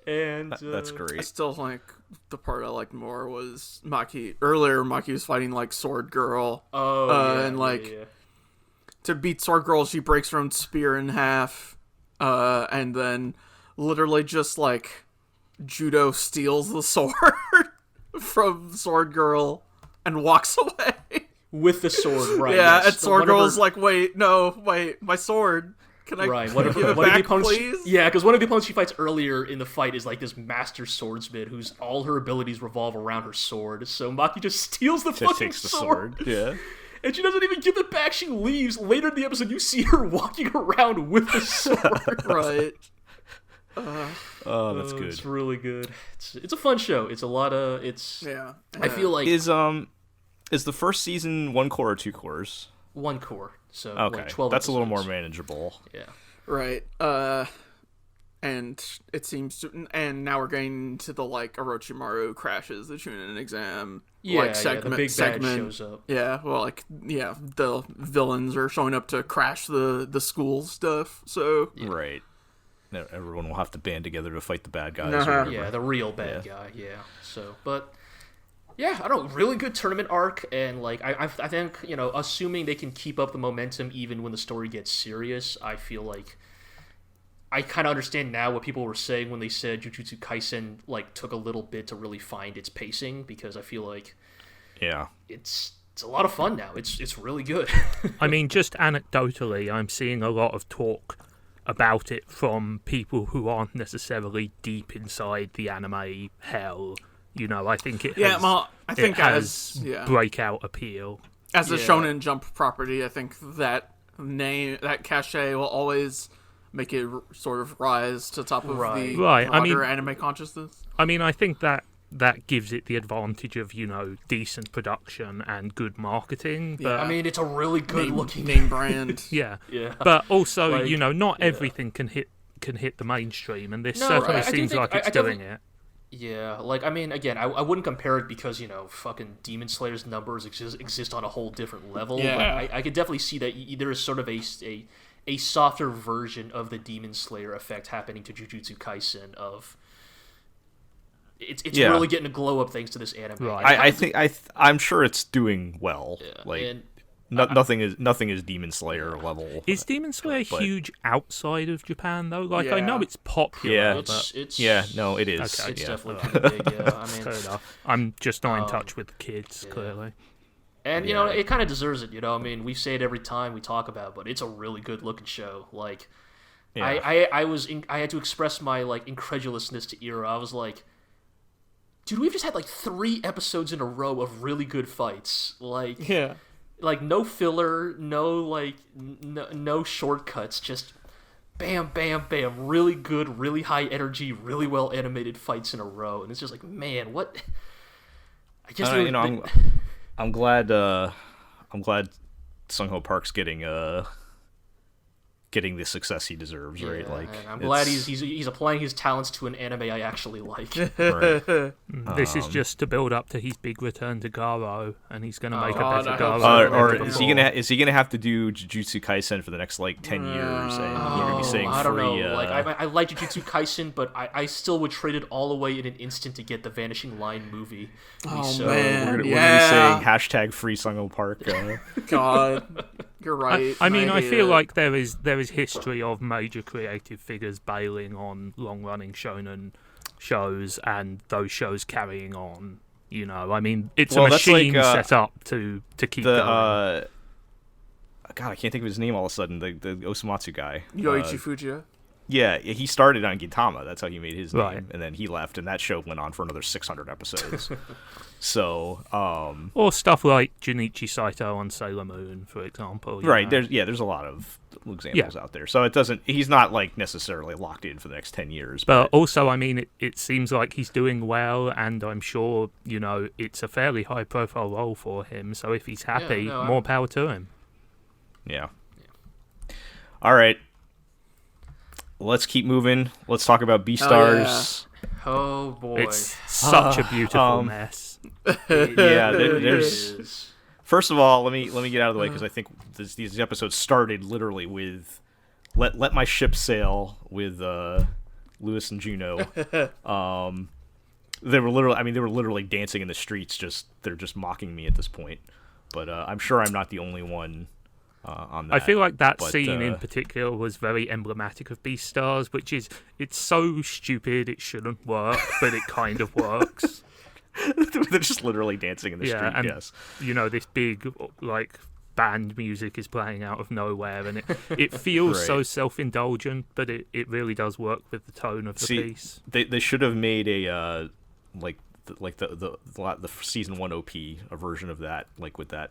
And that's great. I still think the part I liked more was Maki. Earlier, Maki was fighting like Sword Girl. To beat Sword Girl, she breaks her own spear in half, and then literally just like judo steals the sword from Sword Girl and walks away with the sword. Right? Yeah, yes. And Sword Girl's like, wait, my sword. Can I give it back, please? Yeah, because one of the opponents she fights earlier in the fight is like this master swordsman whose all her abilities revolve around her sword. So Maki just steals the fucking sword. Yeah. And she doesn't even give it back. She leaves. Later in the episode, you see her walking around with the sword. Right. That's good. It's really good. It's a fun show. It's a lot of... Yeah. I feel like... Is the first season 1 core or 2 cores? 1 core. So okay. Like 12 That's episodes. A little more manageable. Yeah. Right. And it seems to... And now we're getting to the, like, Orochimaru crashes the Chunin exam. Yeah, the big bad shows up. Yeah, well, the villains are showing up to crash the school stuff, so... Yeah. Right. Now everyone will have to band together to fight the bad guys. Uh-huh. Yeah, the real bad guy, So, but... Yeah, I don't know, really good tournament arc, and, like, I think, assuming they can keep up the momentum even when the story gets serious, I feel like... I kind of understand now what people were saying when they said Jujutsu Kaisen like took a little bit to really find its pacing, because I feel like it's a lot of fun now. It's really good. I mean, just anecdotally, I'm seeing a lot of talk about it from people who aren't necessarily deep inside the anime hell. I think it has breakout appeal. As a Shonen Jump property, I think that cachet will always make it sort of rise to the top of the broader anime consciousness. I mean, I think that gives it the advantage of, decent production and good marketing. But I mean, it's a really good looking name brand. Yeah. But also, not everything can hit the mainstream, and this certainly seems like it's doing it. Yeah, like, I mean, again, I wouldn't compare it because, fucking Demon Slayer's numbers exist on a whole different level. Yeah. But I could definitely see that there is sort of a softer version of the Demon Slayer effect happening to Jujutsu Kaisen of... It's really getting a glow up thanks to this anime. Right. I'm sure it's doing well. Yeah. Nothing is Demon Slayer level. Is Demon Slayer huge outside of Japan though? Like I know it's popular. Yeah, no, it is. Okay, it's definitely pretty big. Yeah, I mean, fair enough. I'm just not in touch with the kids clearly. And it kind of deserves it. I mean, we say it every time we talk about it, but it's a really good looking show. Like, I had to express my like incredulousness to Ira. I was like, dude, we've just had like 3 episodes in a row of really good fights. Like, like no filler, no shortcuts, just bam, bam, bam, really good, really high energy, really well animated fights in a row. And it's just like, man, what? I guess I'm glad Sungho Park's getting getting the success he deserves, right? Like, and I'm glad he's applying his talents to an anime I actually like. Right. This is just to build up to his big return to Garo, and he's going to make a better God, Garo. Or is he gonna have to do Jujutsu Kaisen for the next like 10 years, and you're gonna be saying I don't free? know. Like I like Jujutsu Kaisen, but I still would trade it all away in an instant to get the Vanishing Line movie. Man, we're gonna be saying hashtag free Sungo Park. God, you're right. I mean, I feel like there is history of major creative figures bailing on long-running shonen shows and those shows carrying on. You know, I mean, it's a machine set up to keep going. God, I can't think of his name all of a sudden. The Osamatsu guy. Yoichi Fujiya. Yeah, he started on Gintama. That's how he made his Right. name, and then he left, and that show went on for another 600 episodes. So, or stuff like Junichi Saito on Sailor Moon, for example. Right. Know. There's a lot of examples out there. So he's not like necessarily locked in for the next 10 years. But also, I mean, it seems like he's doing well, and I'm sure, you know, it's a fairly high profile role for him. So if he's happy, more power to him. Yeah. All right. Let's keep moving. Let's talk about BEASTARS. Oh boy. It's such a beautiful mess. There's first of all, let me get out of the way because I think these episodes started literally with let my ship sail with Lewis and Juno. They were literally dancing in the streets. They're just mocking me at this point. But I'm sure I'm not the only one on that. I feel like that scene in particular was very emblematic of BEASTARS, which is it's so stupid it shouldn't work, but it kind of works. They're just literally dancing in the street. And, yes, you know, this big like band music is playing out of nowhere, and it feels so self-indulgent, but it really does work with the tone of the piece. They should have made a the season 1 OP, a version of that, like with that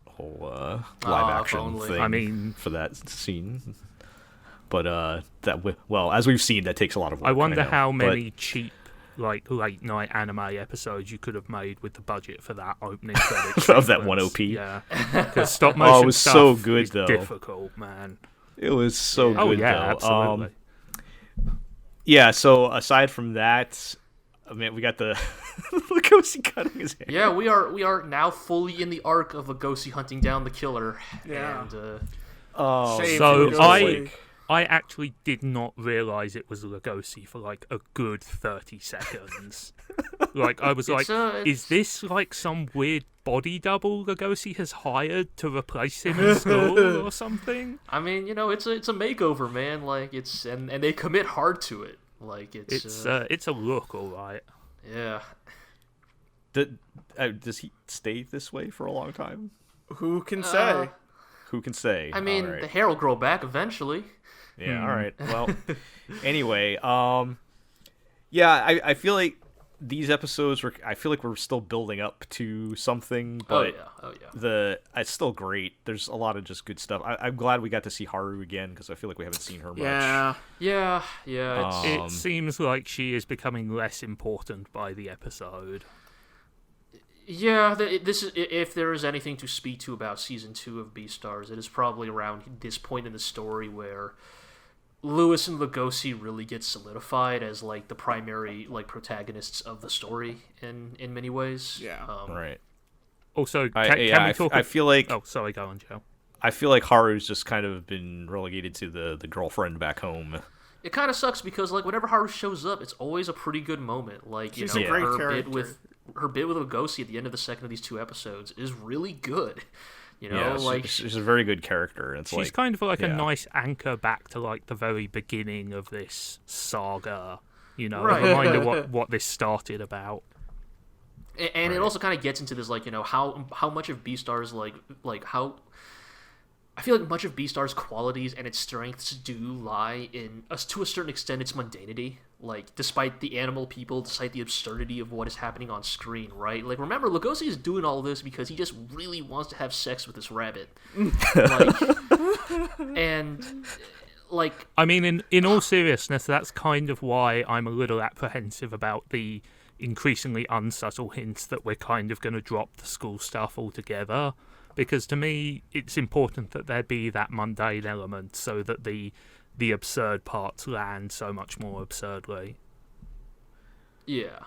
whole live action thing. I mean, for that scene. But as we've seen, that takes a lot of work. I wonder how many cheap like late night anime episodes you could have made with the budget for that opening credits of that one OP. Yeah, because stop motion it was stuff so good is though. Difficult, man. It was so good. Oh yeah, though. absolutely. Yeah. So aside from that, I mean, we got the Legoshi cutting his hair. Yeah, we are now fully in the arc of Legoshi hunting down the killer. Yeah. And, I actually did not realize it was Legoshi for like a good 30 seconds. Like I was is this like some weird body double Legoshi has hired to replace him in school or something? I mean, you know, it's a makeover, man. Like it's and they commit hard to it. Like it's a look, all right. Yeah. Does he stay this way for a long time? Who can say? Who can say? I mean, the hair will grow back eventually. Yeah, all right. Well, anyway, I feel like these episodes I feel like we're still building up to something, but oh yeah. It's still great. There's a lot of just good stuff. I'm glad we got to see Haru again because I feel like we haven't seen her much. Yeah. It seems like she is becoming less important by the episode. Yeah, this is, if there is anything to speak to about season 2 of BEASTARS, it is probably around this point in the story where Lewis and Legoshi really get solidified as like the primary like protagonists of the story in many ways. Yeah. Right. Also, can we talk? I feel like. Oh, sorry, go on, Joe. I feel like Haru's just kind of been relegated to the girlfriend back home. It kind of sucks because like whenever Haru shows up, it's always a pretty good moment. Like she's a great character. Her bit with Legoshi at the end of the second of these 2 episodes is really good. You know, she's a very good character. And she's kind of like a nice anchor back to like the very beginning of this saga. You know, a reminder what this started about. And it also kind of gets into this, like, you know, how much of BEASTARS, like how... I feel like much of BEASTARS' qualities and its strengths do lie in, to a certain extent, its mundanity. Like, despite the animal people, despite the absurdity of what is happening on screen, right? Like, remember, Legoshi is doing all this because he just really wants to have sex with this rabbit. I mean, in all seriousness, that's kind of why I'm a little apprehensive about the increasingly unsubtle hints that we're kind of going to drop the school stuff altogether. because to me it's important that there be that mundane element so that the absurd parts land so much more absurdly. Yeah.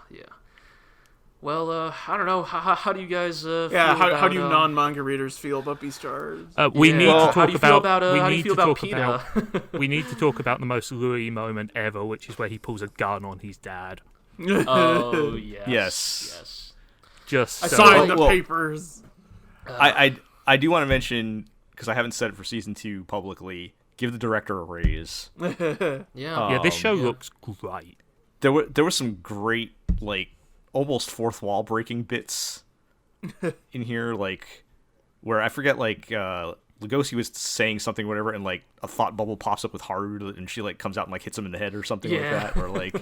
Well, I don't know. How do you guys feel how do you non-manga readers feel about BEASTARS? We need to talk how do you feel about PETA? We need to talk about the most Louis moment ever, which is where he pulls a gun on his dad. Oh, yes. Yes. Just I signed the papers. I do want to mention, because I haven't said it for season 2 publicly, give the director a raise. Yeah. This show looks great. There were some great, like, almost fourth wall breaking bits in here, like, where I forget, like, Lugosi was saying something, whatever, and, like, a thought bubble pops up with Haru, and she, like, comes out and, like, hits him in the head or something like that, or, like,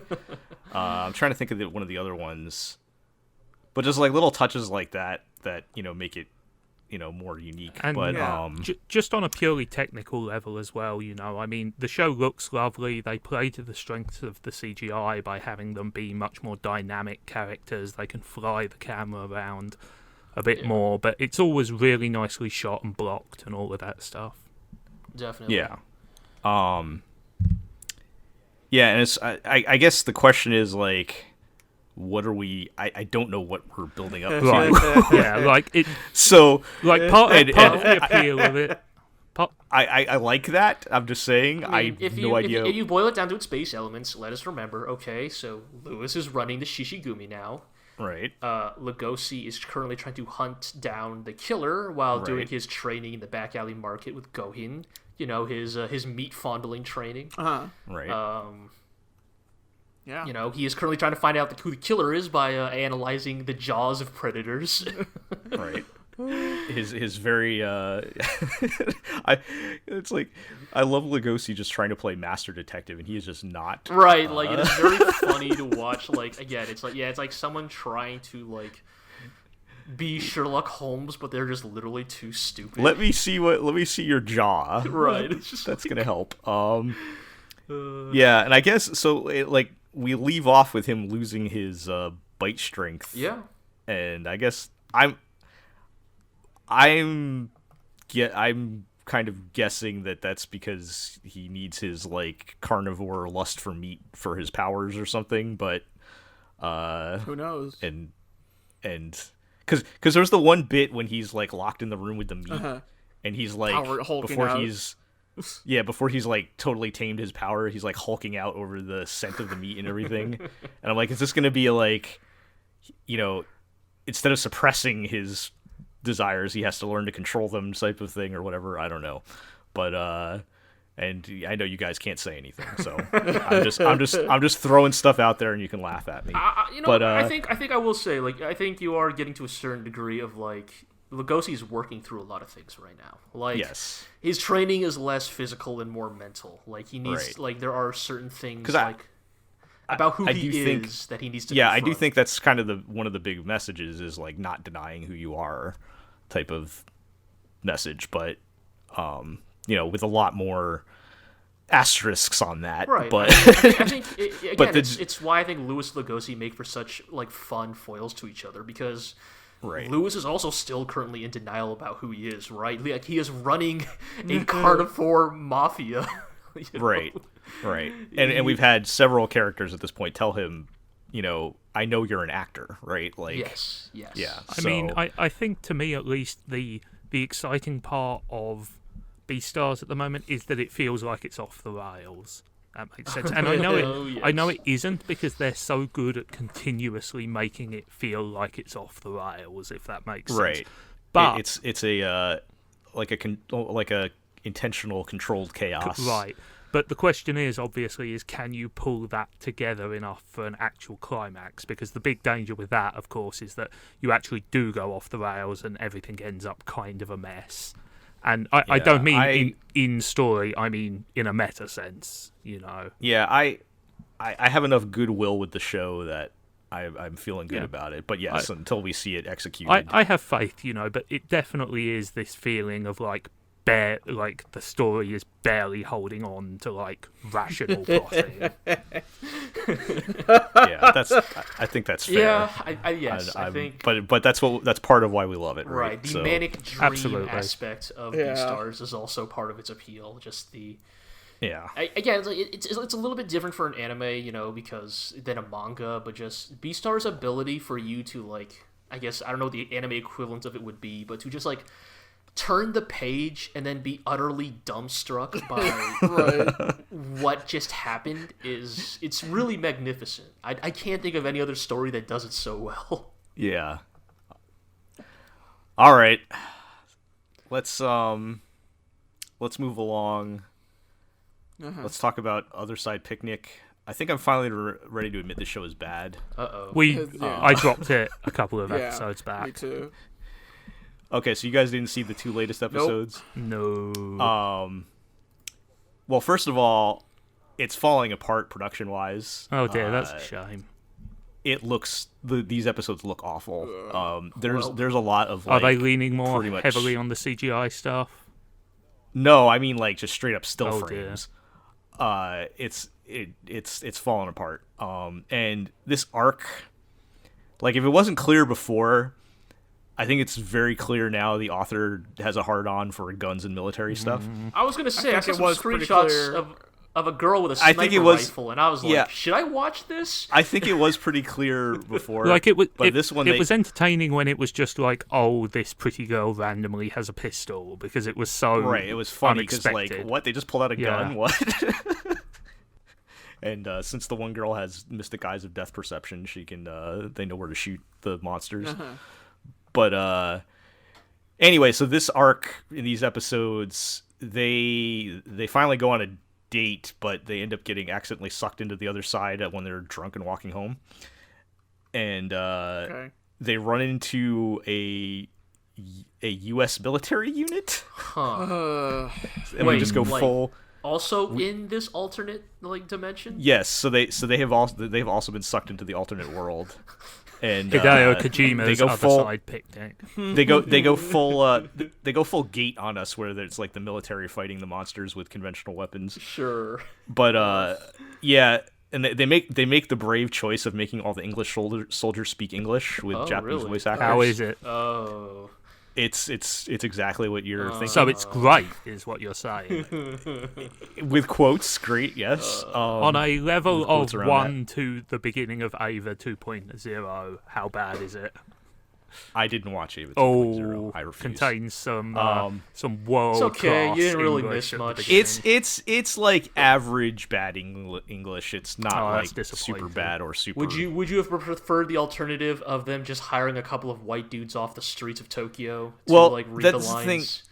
I'm trying to think of one of the other ones, but just, like, little touches like that, make it, more unique. And but just on a purely technical level as well, I mean, the show looks lovely. They play to the strengths of the CGI by having them be much more dynamic characters. They can fly the camera around a bit more, but it's always really nicely shot and blocked and all of that stuff. Definitely. Yeah. And it's I guess the question is, like, what are we? I don't know what we're building up to. Right. Yeah, like it. So, like part of the appeal of it. I like that. I'm just saying. I have no idea. If you boil it down to its base elements, let us remember. Okay, so Lewis is running the Shishigumi now. Right. Lugosi is currently trying to hunt down the killer while doing his training in the back alley market with Gohin. His meat fondling training. Right. Yeah. He is currently trying to find out who the killer is by analyzing the jaws of predators. Right. His very it's like, I love Lugosi just trying to play master detective, and he is just not. Right, like, it is very funny to watch. Like, again, it's like someone trying to, like, be Sherlock Holmes, but they're just literally too stupid. Let me see your jaw. Right. It's just that's gonna help. Yeah, and I guess so. We leave off with him losing his bite strength. Yeah. And I guess I'm kind of guessing that that's because he needs his, like, carnivore lust for meat for his powers or something. But who knows? And because there's the one bit when he's, like, locked in the room with the meat, and he's like, before he's like totally tamed his power, he's like hulking out over the scent of the meat and everything. And I'm like, is this gonna be like, instead of suppressing his desires, he has to learn to control them type of thing or whatever? I don't know. But and I know you guys can't say anything, so I'm just throwing stuff out there, and you can laugh at me. But I think I will say, like, I think you are getting to a certain degree of, like, Lugosi's working through a lot of things right now. Like, yes, his training is less physical and more mental. Like, he needs, like, there are certain things about who he is that he needs to. Yeah, confront. I do think that's kind of one of the big messages is, like, not denying who you are, type of message. But with a lot more asterisks on that. Right. But I think it's why I think Louis and Lugosi make for such, like, fun foils to each other, because. Right. Lewis is also still currently in denial about who he is, right? Like, he is running a carnivore mafia. Right. And we've had several characters at this point tell him, I know you're an actor, right? Like, yes. Yeah. I mean, I think, to me at least, the exciting part of BEASTARS at the moment is that it feels like it's off the rails. That makes sense. And I know it isn't, because they're so good at continuously making it feel like it's off the rails, if that makes sense. Right. But it's a like a intentional controlled chaos. Right. But the question is, obviously, can you pull that together enough for an actual climax? Because the big danger with that, of course, is that you actually do go off the rails and everything ends up kind of a mess. And I don't mean in story, I mean in a meta sense, Yeah, I have enough goodwill with the show that I'm feeling good about it. But yes, until we see it executed. I have faith, but it definitely is this feeling of, like, the story is barely holding on to, like, rational plotting. Yeah, I think that's fair. Yeah, yes, I think. But that's part of why we love it, right? Right, the manic dream Absolutely. aspect of BEASTARS is also part of its appeal. Just the again, it's a little bit different for an anime, because than a manga, but just BEASTARS' ability for you to like, I guess I don't know what the anime equivalent of it would be, but to just like turn the page and then be utterly dumbstruck by what just happened it's really magnificent. I can't think of any other story that does it so well. Yeah. All right. Let's move along. Let's talk about Otherside Picnic. I think I'm finally ready to admit this show is bad. I dropped it a couple of episodes back. Me too. Okay, so you guys didn't see the 2 latest episodes? Nope. No. Well, first of all, it's falling apart production-wise. Oh dear, that's a shame. It looks these episodes look awful. There's a lot of like, are they leaning more heavily on the CGI stuff? No, I mean like just straight up still frames. Dear. It's falling apart. And this arc, like if it wasn't clear before, I think it's very clear now the author has a hard-on for guns and military stuff. I was gonna say I saw some screenshots of a girl with a sniper rifle, and I was like, should I watch this? I think it was pretty clear before. Like it was, but this one it was entertaining when it was just like, oh, this pretty girl randomly has a pistol, because it was so right. It was funny because like, what, they just pulled out a gun? What? And since the one girl has mystic eyes of death perception, she can they know where to shoot the monsters. But anyway, so this arc in these episodes, they finally go on a date, but they end up getting accidentally sucked into the other side when they're drunk and walking home. And they run into a U.S. military unit. And we just go full. Also in this alternate dimension. Yes, so they've also been sucked into the alternate world. And Hideo Kojima's Otherside Picnic. They go full Gate on us, where it's like the military fighting the monsters with conventional weapons. Sure. But and they make the brave choice of making all the English soldiers speak English with Japanese voice actors. How is it? Oh. It's exactly what you're thinking. So it's great, is what you're saying. With quotes, great, yes. On a level of 1 to the beginning of Ava 2.0, how bad is it? I didn't watch Ava 2.0. I refuse. Contains some world It's okay. class You didn't really English miss much. It's like average bad English. It's not like super bad or super. Would you have preferred the alternative of them just hiring a couple of white dudes off the streets of Tokyo to read the lines?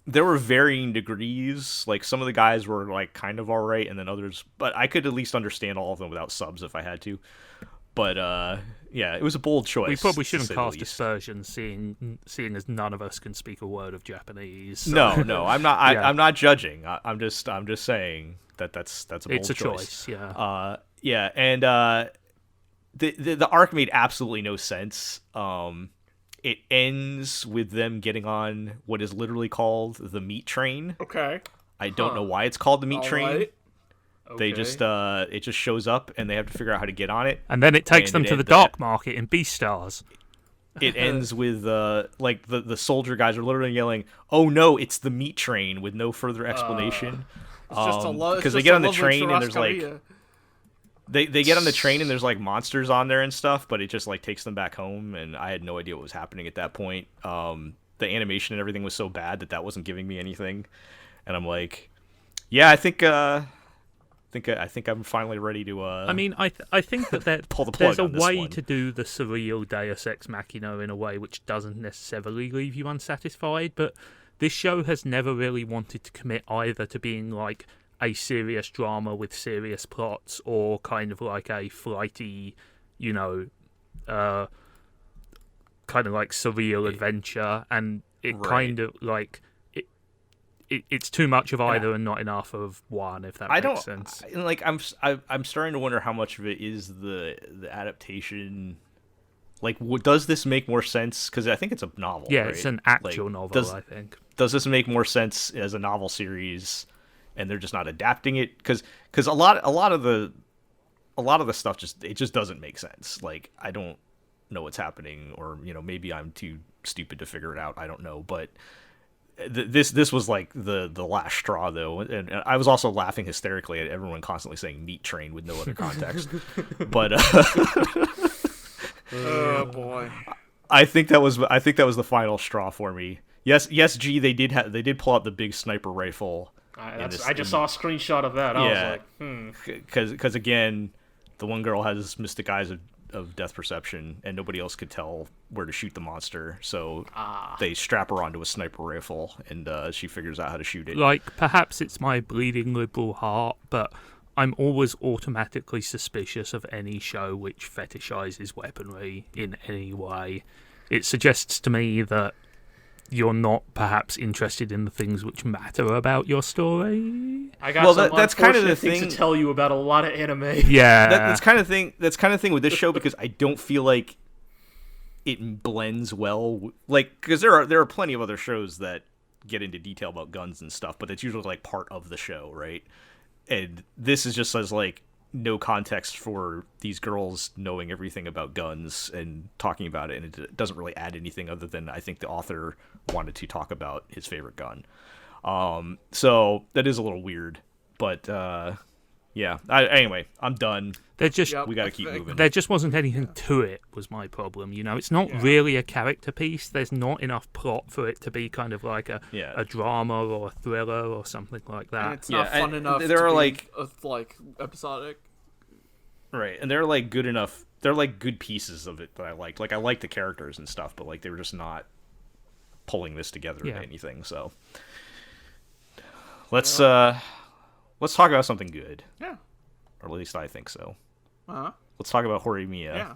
There were varying degrees. Like some of the guys were like kind of all right, and then others. But I could at least understand all of them without subs if I had to. But yeah, it was a bold choice. We probably shouldn't cast aspersions, seeing as none of us can speak a word of Japanese. So. No, I'm not. I'm not judging. I'm just saying that's a bold choice. Yeah. Yeah, and the arc made absolutely no sense. It ends with them getting on what is literally called the meat train. Okay. I don't know why it's called the meat train. Right. They just it just shows up and they have to figure out how to get on it. And then it takes them to the dark market in BEASTARS. It ends with like the soldier guys are literally yelling, "Oh no, it's the meat train!" with no further explanation. Because they get on the train and there's like they get on the train and there's like monsters on there and stuff, but it just like takes them back home, and I had no idea what was happening at that point. The animation and everything was so bad that wasn't giving me anything, and I'm like, yeah, I think I'm finally ready to. I mean, I think that pull the plug there's a on this way one. to do the surreal Deus Ex Machina in a way which doesn't necessarily leave you unsatisfied, but this show has never really wanted to commit either to being like a serious drama with serious plots or kind of like a flighty, kind of like surreal adventure, and it kind of like. It's too much of either and not enough of one, if that makes sense. I'm starting to wonder how much of it is the adaptation. Like, does this make more sense? Because I think it's a novel. Yeah, right? it's an actual novel. I think. Does this make more sense as a novel series and they're just not adapting it because a lot of the stuff just doesn't make sense. Like, I don't know what's happening, or maybe I'm too stupid to figure it out. I don't know, but this was like the last straw though, and I was also laughing hysterically at everyone constantly saying meat train with no other context. But oh boy, I think that was the final straw for me. Yes, G, they did pull out the big sniper rifle. I just saw a screenshot of that. I was like, because again, the one girl has mystic eyes of death perception, and nobody else could tell where to shoot the monster, so they strap her onto a sniper rifle, and she figures out how to shoot it. Like, perhaps it's my bleeding liberal heart, but I'm always automatically suspicious of any show which fetishizes weaponry in any way. It suggests to me that you're not perhaps interested in the things which matter about your story. I got that's kind of the thing to tell you about a lot of anime. Yeah, that's kind of thing with this show, because I don't feel like it blends well. Like, because there are plenty of other shows that get into detail about guns and stuff, but that's usually like part of the show, right? And this is just as like no context for these girls knowing everything about guns and talking about it, and it doesn't really add anything other than I think the author wanted to talk about his favorite gun. So that is a little weird, but yeah. Anyway, I'm done. We got to keep moving. There just wasn't anything to it, was my problem. It's not really a character piece. There's not enough plot for it to be kind of like a drama or a thriller or something like that. And it's not fun enough there are like episodic. Right, and they're like good enough. They're like good pieces of it that I liked. Like, I like the characters and stuff, but like they were just not pulling this together into anything. So let's talk about something good. Yeah, or at least I think so. Let's talk about Horimiya.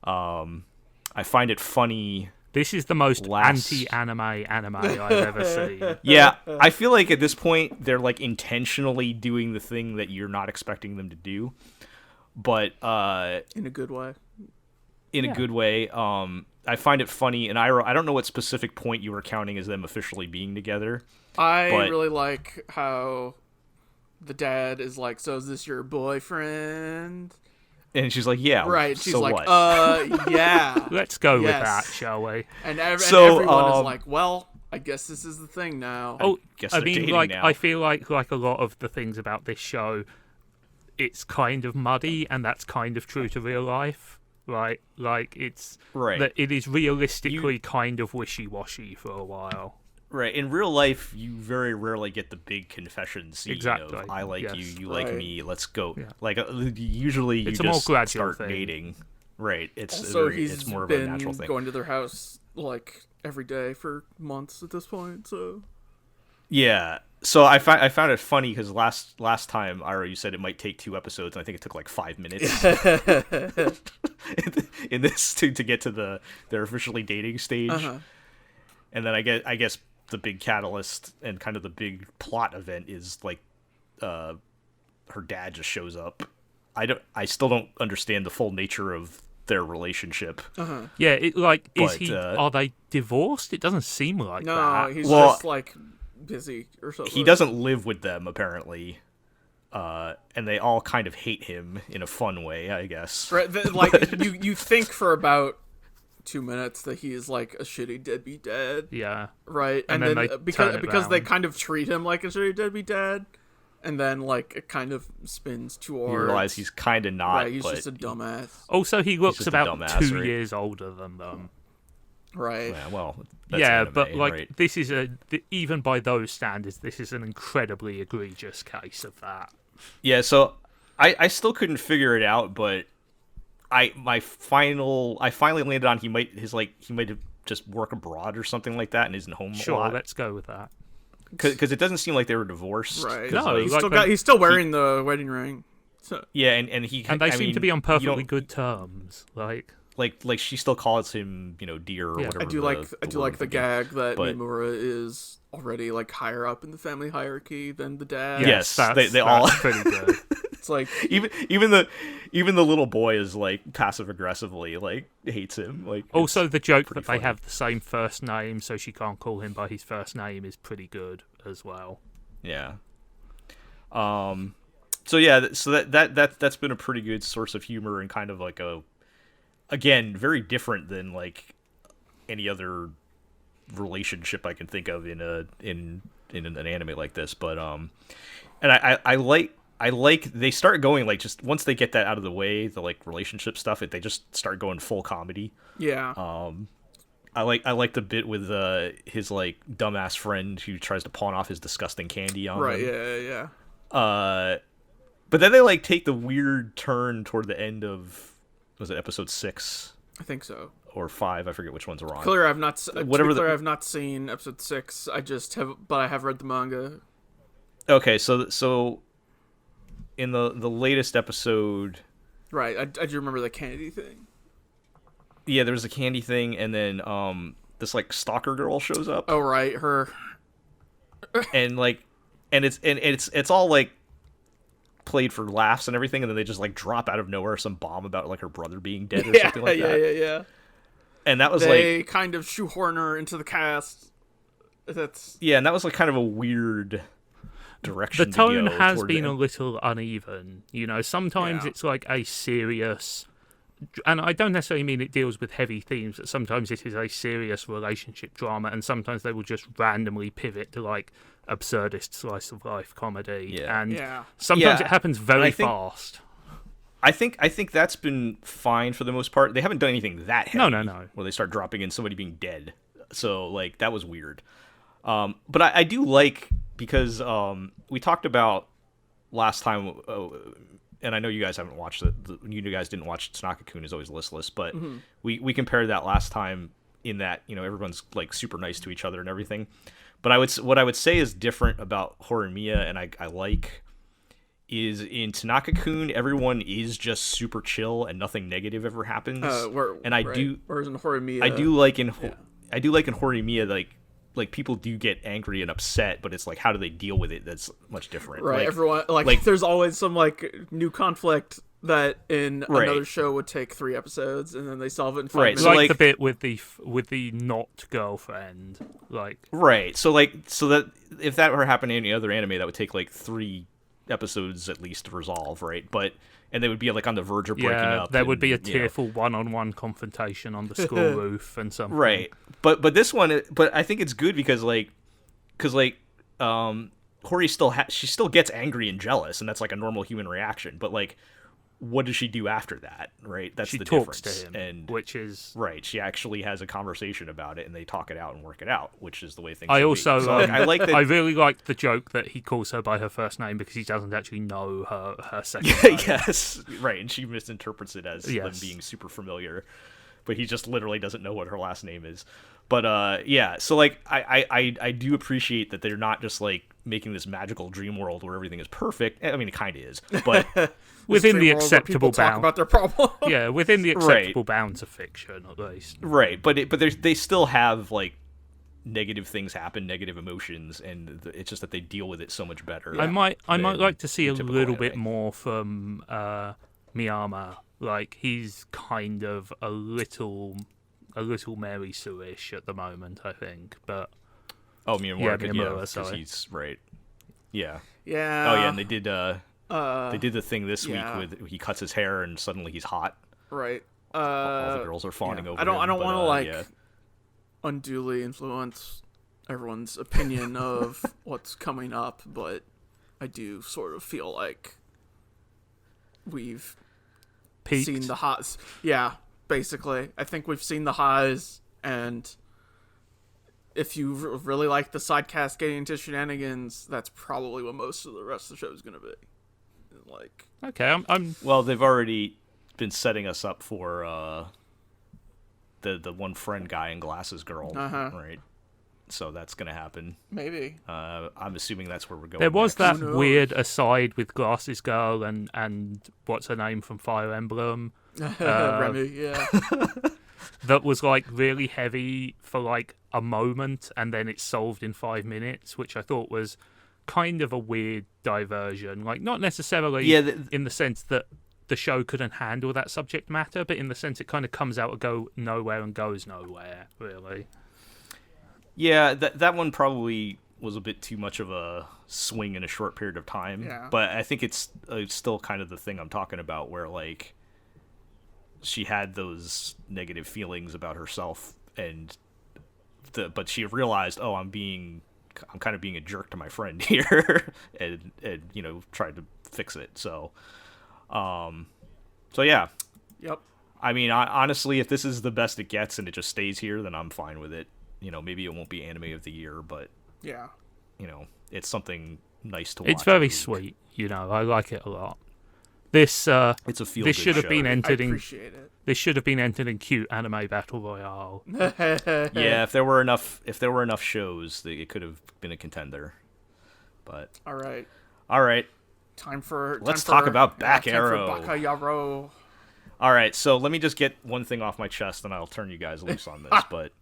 Yeah. I find it funny. This is the most anti-anime I've ever seen. Yeah, I feel like at this point they're like intentionally doing the thing that you're not expecting them to do, but in a good way. A good way. I find it funny, and I don't know what specific point you were counting as them officially being together. I really like how the dad is like, "So is this your boyfriend?" And she's like, "Yeah." Right. She's so like, what? Yeah. Let's go with that, shall we? And everyone is like, "Well, I guess this is the thing now." I mean, like, now. I feel like a lot of the things about this show, it's kind of muddy, and that's kind of true to real life, right? Like, it's that it is realistically kind of wishy-washy for a while. Right. In real life, you very rarely get the big confession scene exactly. of, I like you, you like me, let's go. Yeah. Like, usually you just start dating. Right. It's more of a natural thing. Going to their house, like, every day for months at this point, so... Yeah. So I found it funny because last time, Ira, you said it might take 2 episodes, and I think it took like 5 minutes in this to get to their officially dating stage. And then I guess the big catalyst and kind of the big plot event is like her dad just shows up. I still don't understand the full nature of their relationship. Yeah, are they divorced? It doesn't seem like that. No, he's just like busy or something. He doesn't live with them apparently. And they all kind of hate him in a fun way, I guess. Right, like you think for about 2 minutes that he is like a shitty deadbeat dad. Yeah. Right. And then because they kind of treat him like a shitty deadbeat dad, and then like it kind of spins towards you realize he's kind of not. Right, he's just a dumbass. Also, he looks about 2 years older than them. Right. Yeah, well, that's anime, but like right? This is even by those standards, this is an incredibly egregious case of that. Yeah, so I still couldn't figure it out, but I finally landed on he might have just work abroad or something like that and isn't home a lot. Sure, let's go with that. Because it doesn't seem like they were divorced. Right. No, he's still wearing the wedding ring. So. Yeah, and they seem to be on perfectly good terms. Like she still calls him, dear or whatever. I do like the gag that Mimura is already like higher up in the family hierarchy than the dad. Yes, they all pretty good. It's like even the little boy is like passive aggressively like hates him. Like also the joke that they have the same first name, so she can't call him by his first name is pretty good as well. Yeah. So yeah, so that's been a pretty good source of humor and kind of like again, very different than like any other relationship I can think of in an anime like this. But and I like they start going like, just once they get that out of the way, the like relationship stuff, they just start going full comedy. Yeah. I like the bit with his like dumbass friend who tries to pawn off his disgusting candy on right. him. Yeah. But then they like take the weird turn toward the end of, was it episode 6? I think so. Or 5, I forget which ones are on. Clear, I've not seen episode 6. I have read the manga. Okay, so in the latest episode, right? I do remember the candy thing. Yeah, there's a candy thing, and then this like stalker girl shows up. Oh right, her. and it's all like played for laughs and everything, and then they just like drop out of nowhere some bomb about like her brother being dead or something like that. Yeah. And that was they kind of shoehorn her into the cast. And that was like kind of a weird direction. The tone has been a little uneven. You know, sometimes it's like a serious, and I don't necessarily mean it deals with heavy themes, but sometimes it is a serious relationship drama, and sometimes they will just randomly pivot to like absurdist slice of life comedy. Sometimes it happens very fast. I think that's been fine for the most part. They haven't done anything that heavy. No. Where they start dropping in somebody being dead. So like that was weird. But I do like, because we talked about last time, and I know you guys haven't watched it. You guys didn't watch Tanaka-kun is Always Listless, but we compared that last time in that, you know, everyone's like super nice to each other and everything. But what I would say is different about Horimiya, and I like, is in Tanaka-kun, everyone is just super chill and nothing negative ever happens. Whereas in Horimiya, I do like in Horimiya, like people do get angry and upset, but it's like, how do they deal with it? That's much different. Right. Like, everyone like there's always some like new conflict that in another show would take 3 episodes, and then they solve it in 5 minutes. So like the bit with the not girlfriend, like right. So that if that were happening in any other anime, that would take like 3 episodes at least to resolve, right? And they would be like on the verge of breaking up. There would be a tearful one-on-one confrontation on the school roof and something. Right. But this one, I think it's good because Hori she still gets angry and jealous, and that's like a normal human reaction. But like, what does she do after that? Right. That's the difference. She talks to him, and which is right. She actually has a conversation about it, and they talk it out and work it out, which is the way things. I also so, I like that. I really like the joke that he calls her by her first name because he doesn't actually know her second name. Yes, right, and she misinterprets it as them being super familiar, but he just literally doesn't know what her last name is. But so like I do appreciate that they're not just like making this magical dream world where everything is perfect. I mean, it kind of is, but within the acceptable bounds about their problem. Yeah, within the acceptable bounds of fiction, at least. Right, but they still have like negative things happen, negative emotions, and it's just that they deal with it so much better. I might like to see a little bit more from Miyama. Like, he's kind of a little Mary Sue-ish at the moment, I think. But Miyamura, because he's right. Yeah. Yeah. Oh yeah, and they did the thing this week with he cuts his hair and suddenly he's hot. Right. All the girls are fawning over him. I don't want to unduly influence everyone's opinion of what's coming up, but I do sort of feel like we've seen the highs. Yeah, basically. I think we've seen the highs, and if you really like the side cast getting into shenanigans, that's probably what most of the rest of the show is going to be. Like, okay, I'm well, they've already been setting us up for the one friend guy and glasses girl, right? So that's going to happen. Maybe. I'm assuming that's where we're going. There was that weird aside with Glasses Girl and what's her name from Fire Emblem? Remy, yeah. That was like really heavy for like a moment, and then it's solved in 5 minutes, which I thought was kind of a weird diversion. Like, not necessarily in the sense that the show couldn't handle that subject matter, but in the sense it kind of comes out and go nowhere and goes nowhere, really. Yeah, that one probably was a bit too much of a swing in a short period of time. Yeah. But I think it's still kind of the thing I'm talking about, where like she had those negative feelings about herself, and but she realized, oh, I'm kind of being a jerk to my friend here, and you know, tried to fix it. So yeah. Yep. I mean, honestly, if this is the best it gets and it just stays here, then I'm fine with it. You know, maybe it won't be anime of the year, but yeah, you know, it's something nice to watch. It's very sweet. You know, I like it a lot. This it's a feel. This should have been entered in. Appreciate it. This should have been entered in cute anime battle royale. Yeah, if there were enough shows, it could have been a contender. But all right. Let's talk about Back Arrow. Bakayaro. All right, so let me just get one thing off my chest, and I'll turn you guys loose on this. But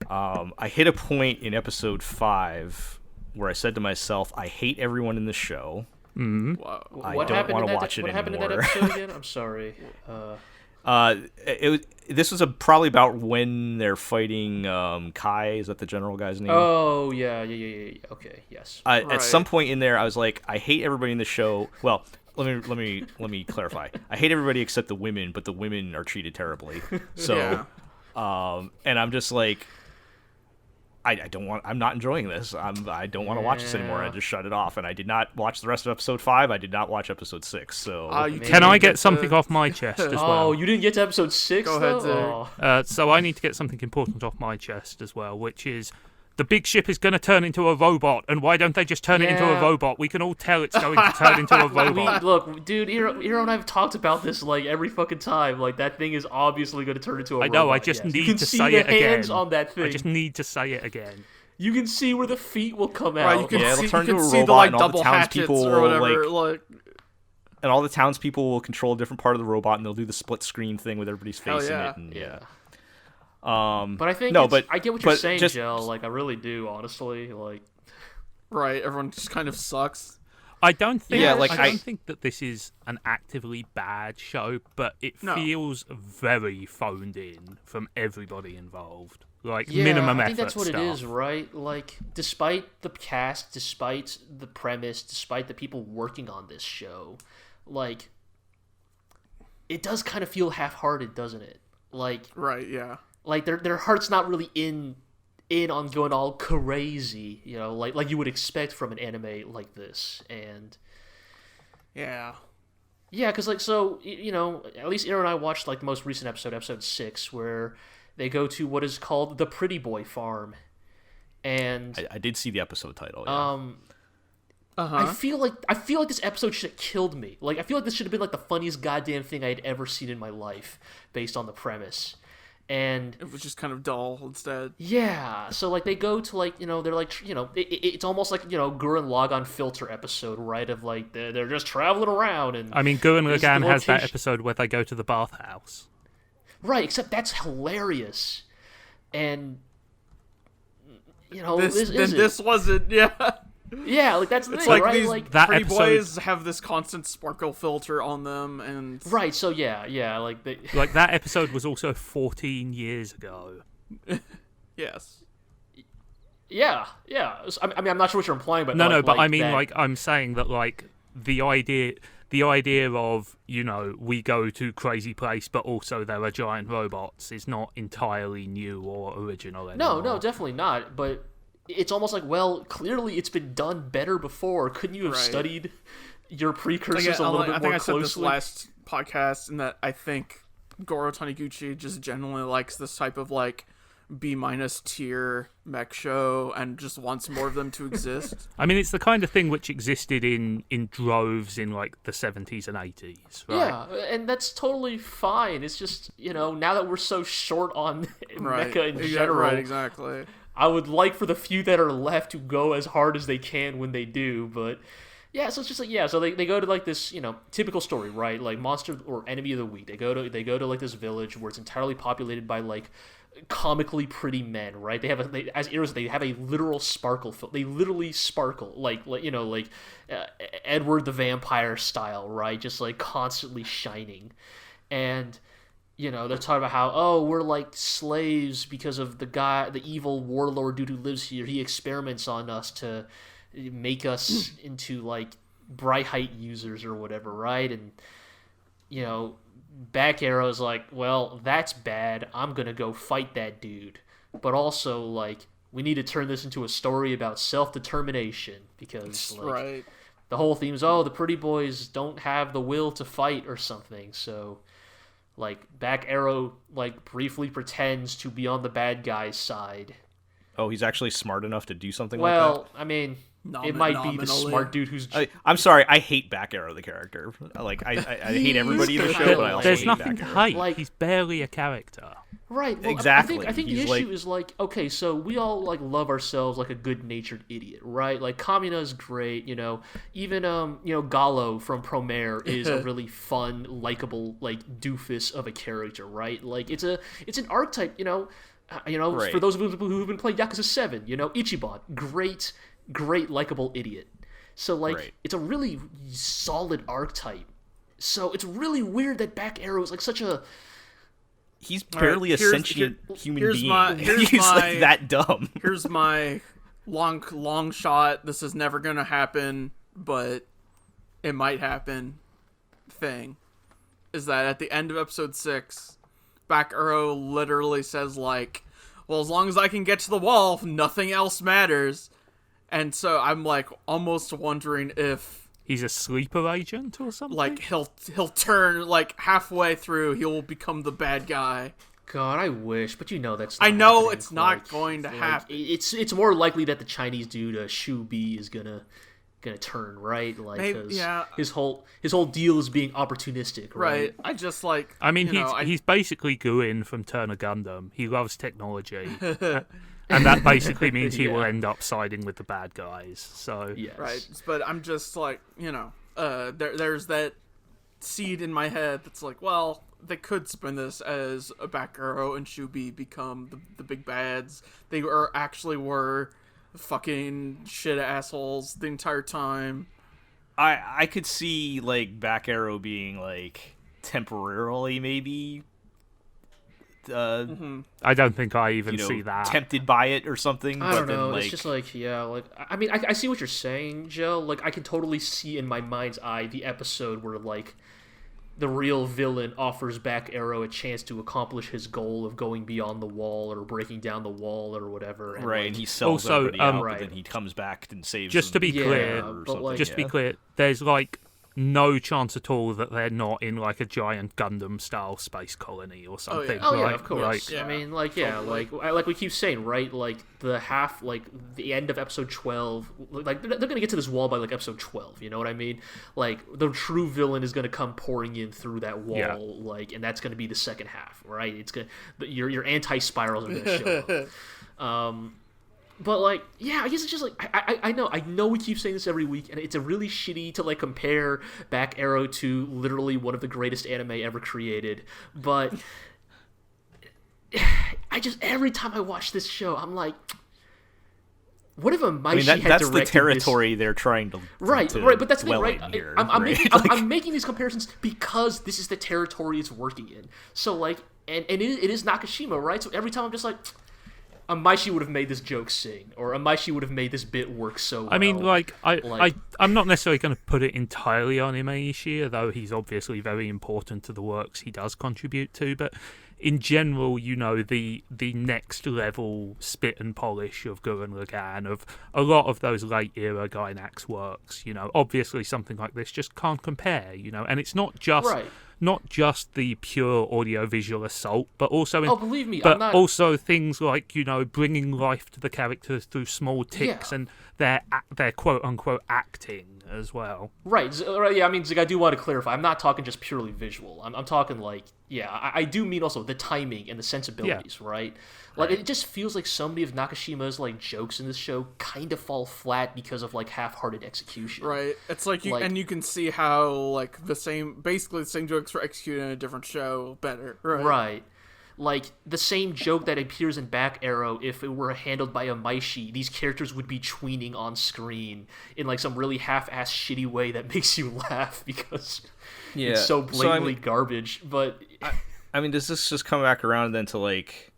I hit a point in episode 5 where I said to myself, I hate everyone in the show. Mm-hmm. I don't want to watch it anymore. What happened in that episode again? I'm sorry. This was probably about when they're fighting Kai. Is that the general guy's name? Oh yeah. Okay, yes. Right. At some point in there, I was like, I hate everybody in the show. Well, let me clarify. I hate everybody except the women, but the women are treated terribly. So, Yeah. And I'm just like, I'm not enjoying this. I don't want to watch this anymore. I just shut it off, and I did not watch the rest of episode 5. I did not watch episode 6. So can I get something off my chest as well? Oh, you didn't get to episode 6. Go ahead, Zach. So I need to get something important off my chest as well, which is the big ship is going to turn into a robot, and why don't they just turn it into a robot? We can all tell it's going to turn into a robot. Look, dude, Hiro and I have talked about this like every fucking time. Like that thing is obviously going to turn into a robot. I know. I just need to say it again. You can see the hands on that thing. I just need to say it again. You can see where the feet will come out. Right, you can it'll see, turn you into can a see robot, the like and all the double hatchets townspeople or whatever. like, and all the townspeople will control a different part of the robot, and they'll do the split screen thing with everybody's face in it. And, yeah. But I think I get what you're saying, Jill. Like I really do, honestly. Like, right, everyone just kind of sucks. I don't think. Yeah, like I don't think that this is an actively bad show, but it feels very phoned in from everybody involved. Like minimum effort. I think that's what stuff. it is, right? Like, despite the cast, despite the premise, despite the people working on this show, like, it does kind of feel half-hearted, doesn't it? Like, right, yeah. Like their heart's not really in on going all crazy, you know, like you would expect from an anime like this, and yeah, because like so, you know, at least Aaron and I watched like the most recent episode 6, where they go to what is called the Pretty Boy Farm, and I did see the episode title. Yeah. I feel like this episode should have killed me. Like I feel like this should have been like the funniest goddamn thing I had ever seen in my life, based on the premise. And it was just kind of dull instead. Yeah, so like they go to like, you know, they're like, you know, it's almost like, you know, Gurren Lagann filter episode, right? Of like they're just traveling around, and I mean, Gurren Lagann has that episode where they go to the bathhouse. Right, except that's hilarious, and you know, this wasn't. Yeah. Yeah, like that's the it's thing, like right? These like pretty boys have this constant sparkle filter on them, and right. So yeah, like like that episode was also 14 years ago. Yes. Yeah. I mean, I'm not sure what you're implying, but no, but like I mean, that... like I'm saying that like the idea of, you know, we go to crazy place, but also there are giant robots is not entirely new or original anymore. No, definitely not. But it's almost like, well, clearly it's been done better before. Couldn't you have studied your precursors a little bit more closely? I think I said this last podcast, in that I think Goro Taniguchi just genuinely likes this type of like B- tier mech show and just wants more of them to exist. I mean, it's the kind of thing which existed in droves in like the 70s and 80s, right? Yeah, and that's totally fine. It's just, you know, now that we're so short on mecha in general, right, exactly. I would like for the few that are left to go as hard as they can when they do, but yeah, so it's just like, yeah, so they go to like this, you know, typical story, right? Like monster or enemy of the week. They go to like this village where it's entirely populated by like comically pretty men, right? They have as heroes, they have a literal sparkle. They literally sparkle, like you know, like Edward the Vampire style, right? Just like constantly shining, and they're talking about how, oh, we're like slaves because of the evil warlord dude who lives here. He experiments on us to make us into like bright height users or whatever, right? And Back Arrow's like, well, that's bad. I'm gonna go fight that dude. But also, like, we need to turn this into a story about self-determination because, like, the whole theme is, oh, the pretty boys don't have the will to fight or something. So, like, Back Arrow, like, briefly pretends to be on the bad guy's side. Oh, he's actually smart enough to do something like that? Well, I mean, it might be the smart dude who's... I'm sorry, I hate Back Arrow, the character. Like, I hate everybody in the show, but I also hate Back Arrow. There's nothing to hate. Like, he's barely a character. Right. Well, exactly. I think the issue is, like, okay, so we all, like, love ourselves like a good-natured idiot, right? Like, Kamina's great, Even, Gallo from Promare is a really fun, likable, like, doofus of a character, right? Like, it's an archetype, right. For those of you who've been playing Yakuza 7, Ichiban, great likable idiot. So, like, It's a really solid archetype. So it's really weird that Back Arrow is, like, such a... He's barely a sentient human being. He's like that dumb. Here's my long shot. This is never gonna happen, but it might happen. Thing is that at the end of episode 6, Back Arrow literally says, like, well, as long as I can get to the wall, nothing else matters. And so I'm, like, almost wondering if he's a sleeper agent or something. Like, he'll turn, like, halfway through, he'll become the bad guy. God, I wish, but that's not I know happening. it's not going to happen. It's more likely that the Chinese dude, Shu B, is gonna turn, right? Like, maybe, yeah. His whole deal is being opportunistic, right? I just, like, I mean, he's basically Guin from Turner Gundam. He loves technology. And that basically means he will end up siding with the bad guys. So yes. Right, but I'm just like, there's that seed in my head that's like, well, they could spin this as a Back Arrow and Shubi become the big bads. They actually were fucking shit assholes the entire time. I could see, like, Back Arrow being, like, temporarily maybe... I don't think I even see that. Tempted by it or something. I don't know. It's just like, I mean, I see what you're saying, Joe. Like, I can totally see in my mind's eye the episode where, like, the real villain offers Back Arrow a chance to accomplish his goal of going beyond the wall or breaking down the wall or whatever. And, right, like, and he sells everybody out, but then he comes back and saves Just to be clear, there's, like, no chance at all that they're not in, like, a giant Gundam-style space colony or something. Oh, yeah, of course. I mean, like, like we keep saying, right? Like, the end of episode 12, like, they're going to get to this wall by, like, episode 12, you know what I mean? Like, the true villain is going to come pouring in through that wall, like, and that's going to be the second half, right? It's going to... Your anti-spirals are going to show up. But, like, I guess it's just, like, I know we keep saying this every week, and it's a really shitty to, like, compare Back Arrow to literally one of the greatest anime ever created, but every time I watch this show, I'm like, what if a Maishi had that's directed the territory they're trying to right, but that's the thing, right? Here, I'm making these comparisons because this is the territory it's working in. So, like, and it is Nakashima, right? So every time I'm just like... Maishi would have made this joke sing, or Maishi would have made this bit work so well. I mean, I'm not necessarily going to put it entirely on Imaishi, though he's obviously very important to the works he does contribute to, but in general, the next level spit and polish of Gurren Lagann, of a lot of those late era Gainax works, obviously something like this just can't compare, and it's not just... Right. Not just the pure audiovisual assault, but also believe me, also things like bringing life to the characters through small ticks and their quote unquote acting as well. Right. Yeah. I mean, Zig, I do want to clarify. I'm not talking just purely visual. I'm talking like I do mean also the timing and the sensibilities. Yeah. Right. Like, it just feels like so many of Nakashima's, like, jokes in this show kind of fall flat because of, like, half-hearted execution. Right. It's like, and you can see how, like, basically the same jokes were executed in a different show better. Right. Right. Like, the same joke that appears in Back Arrow, if it were handled by a Maishi, these characters would be tweening on screen in, like, some really half-ass shitty way that makes you laugh because it's so blatantly garbage. But... I mean, does this just come back around then to like,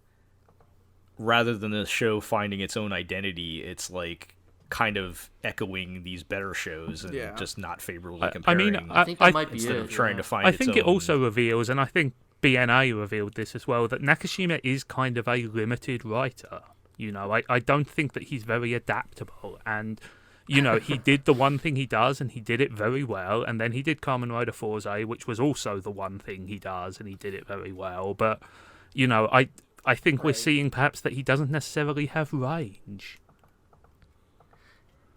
rather than the show finding its own identity, it's like kind of echoing these better shows and just not favorably comparing? I mean, I think that might be instead it, of trying to find. I think it also reveals, and I think BNA revealed this as well, that Nakashima is kind of a limited writer. You know, I don't think that he's very adaptable, and you know, he did the one thing he does, and he did it very well, and then he did Kamen Rider Forza, which was also the one thing he does, and he did it very well. But you know, I think we're seeing perhaps that he doesn't necessarily have range.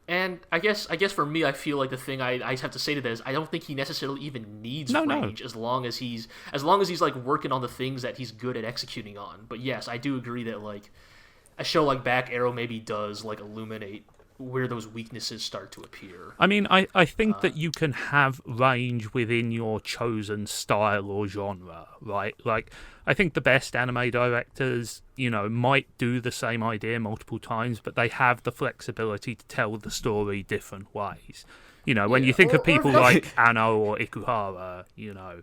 And I guess for me, I feel like the thing I have to say to that is I don't think he necessarily even needs range as long as he's like working on the things that he's good at executing on. But yes, I do agree that like a show like Back Arrow maybe does like illuminate where those weaknesses start to appear. I mean, I think that you can have range within your chosen style or genre, right? Like, I think the best anime directors, you know, might do the same idea multiple times, but they have the flexibility to tell the story different ways. You know, when you think of people like Anno or Ikuhara, you know.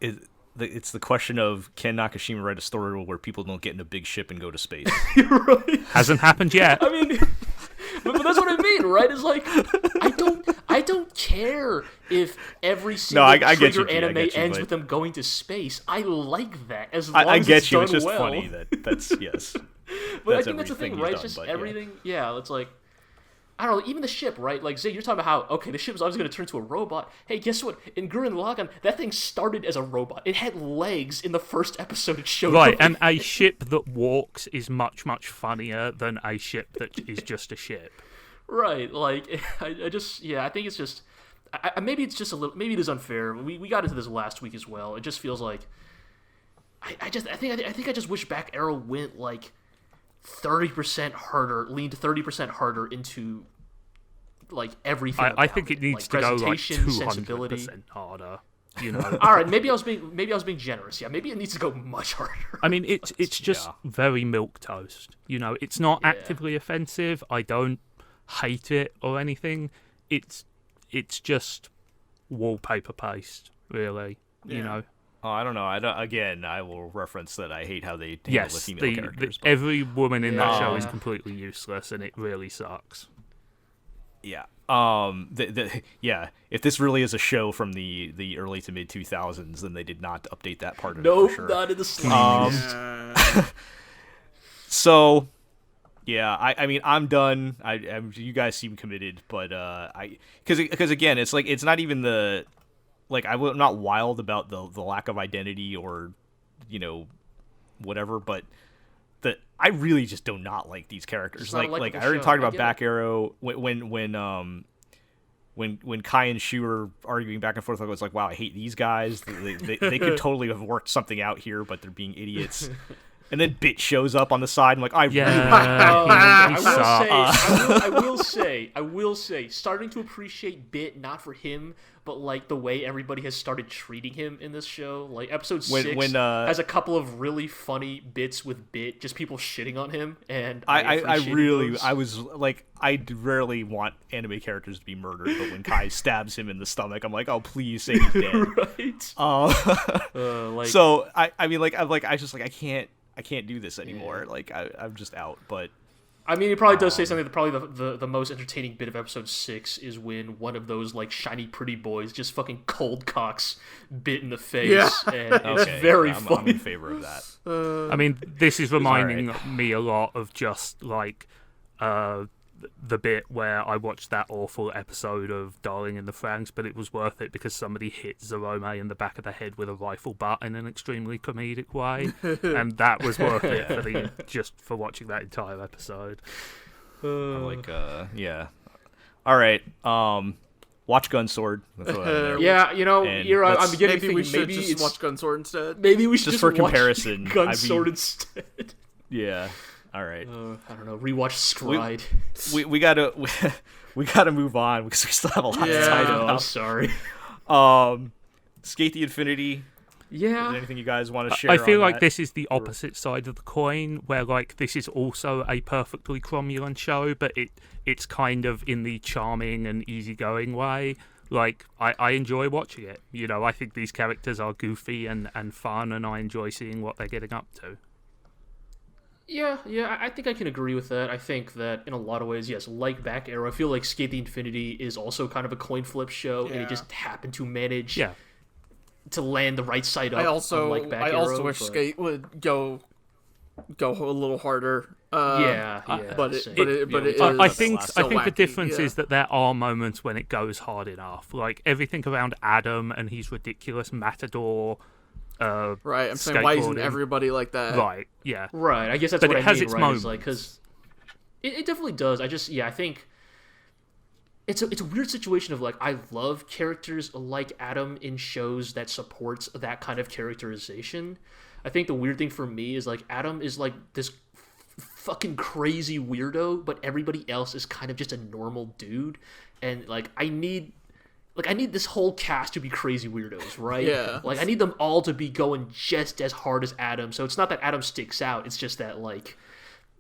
It's the question of, can Nakashima write a story where people don't get in a big ship and go to space? Right. Hasn't happened yet. I mean, but that's what I mean, right? It's like I don't care if every single trigger anime ends with them going to space. I like that as long as it's done well. It's just funny that's yes. But I think that's the thing, right? It's just everything. Yeah, it's like, I don't know, even the ship, right? Like, Zay, you're talking about how, okay, the ship is obviously going to turn into a robot. Hey, guess what? In Gurren Lagann, that thing started as a robot. It had legs in the first episode it showed Right, up. and a ship that walks is much, much funnier than a ship that is just a ship. Right, like, I think it's just, maybe it's just a little, maybe it is unfair. We got into this last week as well. It just feels like, I think I just wish Back Arrow went, like, 30% harder, leaned 30% harder into like everything. I think it needs to go like 200% harder. You know. All right, maybe I was being generous. Yeah, maybe it needs to go much harder. I mean, it's just very milquetoast. You know, it's not actively offensive. I don't hate it or anything. It's just wallpaper paste, really. You know. Oh, I don't know. I will reference that I hate how they handle the female characters. Every woman in that show is completely useless, and it really sucks. Yeah. If this really is a show from the early to mid 2000s, then they did not update that part of it. Nope, for sure. not in the slightest. So, yeah, I mean, I'm done. You guys seem committed, but because again, it's like, it's not even the. Like, I'm not wild about the lack of identity or, you know, whatever, but I really just do not like these characters. Like I already talked about Back Arrow when Kai and Shu are arguing back and forth. I was like, wow, I hate these guys. They could totally have worked something out here, but they're being idiots. And then Bit shows up on the side. I'm like, I will say, starting to appreciate Bit, not for him, but like the way everybody has started treating him in this show. Like episode 6 has a couple of really funny bits with Bit, just people shitting on him, and I rarely want anime characters to be murdered, but when Kai stabs him in the stomach, I'm like, oh, please say he's dead. Right. So I can't do this anymore. Like I'm just out. But I mean, it probably does say something that probably the most entertaining bit of episode 6 is when one of those like shiny pretty boys just fucking cold cocks Bit in the face, and it's very funny. I'm in favor of that. I mean, this is reminding me a lot of just like the bit where I watched that awful episode of Darling in the Franxx, but it was worth it because somebody hit Zerome in the back of the head with a rifle butt in an extremely comedic way, and that was worth it just for watching that entire episode. All right. Watch Gunsword. Yeah, you know, I'm beginning to think we should just watch Gunsword instead. Maybe we should just for comparison. Gunsword instead. Yeah. All right. I don't know. Rewatch Scride. We gotta move on because we still have a lot of time. I'm sorry. SK8 the Infinity. Yeah. Is there anything you guys want to share? I feel like this is the opposite side of the coin, where like this is also a perfectly cromulent show, but it's kind of in the charming and easygoing way. like, I enjoy watching it. You know, I think these characters are goofy and fun, and I enjoy seeing what they're getting up to. Yeah, I think I can agree with that. I think that in a lot of ways, yes, like Back Arrow, I feel like SK8 the Infinity is also kind of a coin flip show, and it just happened to manage to land the right side up. I also wish SK8 would go a little harder. But I think the difference is that there are moments when it goes hard enough. Like everything around Adam and his ridiculous matador. Right, I'm saying, why isn't everybody like that? Right, yeah. Right, I guess that's what I mean, its moments. Like, because it definitely does. I think it's a weird situation of, like, I love characters like Adam in shows that supports that kind of characterization. I think the weird thing for me is, like, Adam is, like, this fucking crazy weirdo, but everybody else is kind of just a normal dude. And, like, I need this whole cast to be crazy weirdos, right? Yeah. Like, I need them all to be going just as hard as Adam. So it's not that Adam sticks out. It's just that, like,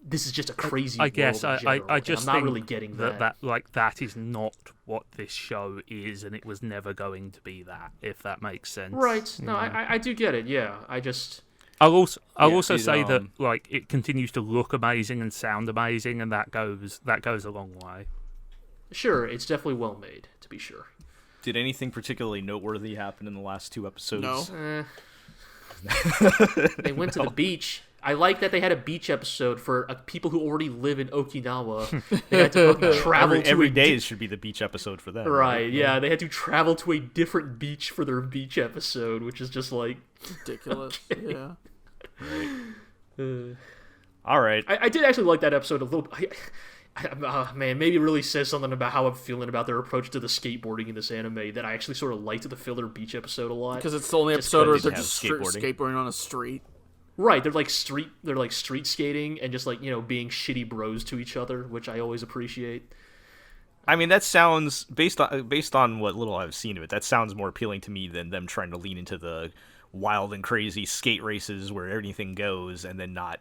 this is just a crazy world in general. I just I'm not think really getting that that is not what this show is, and it was never going to be that, if that makes sense. Right. No, I do get it, yeah. I'll also say that, like, it continues to look amazing and sound amazing, and that goes a long way. Sure, it's definitely well made, to be sure. Did anything particularly noteworthy happen in the last 2 episodes? No. They went to the beach. I like that they had a beach episode for people who already live in Okinawa. They had to fucking travel every day should be the beach episode for them. Right, yeah. They had to travel to a different beach for their beach episode, which is just, like... ridiculous, yeah. Right. All right. I did actually like that episode a little... man, maybe it really says something about how I'm feeling about their approach to the skateboarding in this anime, that I actually sort of liked the filler beach episode a lot. Because it's the only episode where they're just skateboarding on a street. Right, they're like street skating and just, like, you know, being shitty bros to each other, which I always appreciate. I mean, that sounds, based on what little I've seen of it, that sounds more appealing to me than them trying to lean into the wild and crazy skate races where anything goes and then not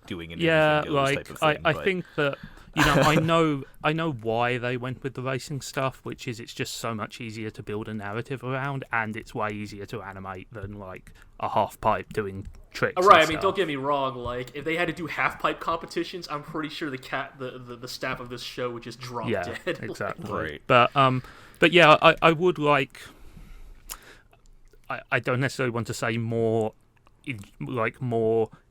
doing anything goes type of thing. I think that, you know, I know why they went with the racing stuff, which is it's just so much easier to build a narrative around, and it's way easier to animate than, like, a half pipe doing tricks. Right, I mean, don't get me wrong. Like, if they had to do half pipe competitions, I'm pretty sure the staff of this show would just drop dead. Exactly. Right. But yeah, I would like. I don't necessarily want to say more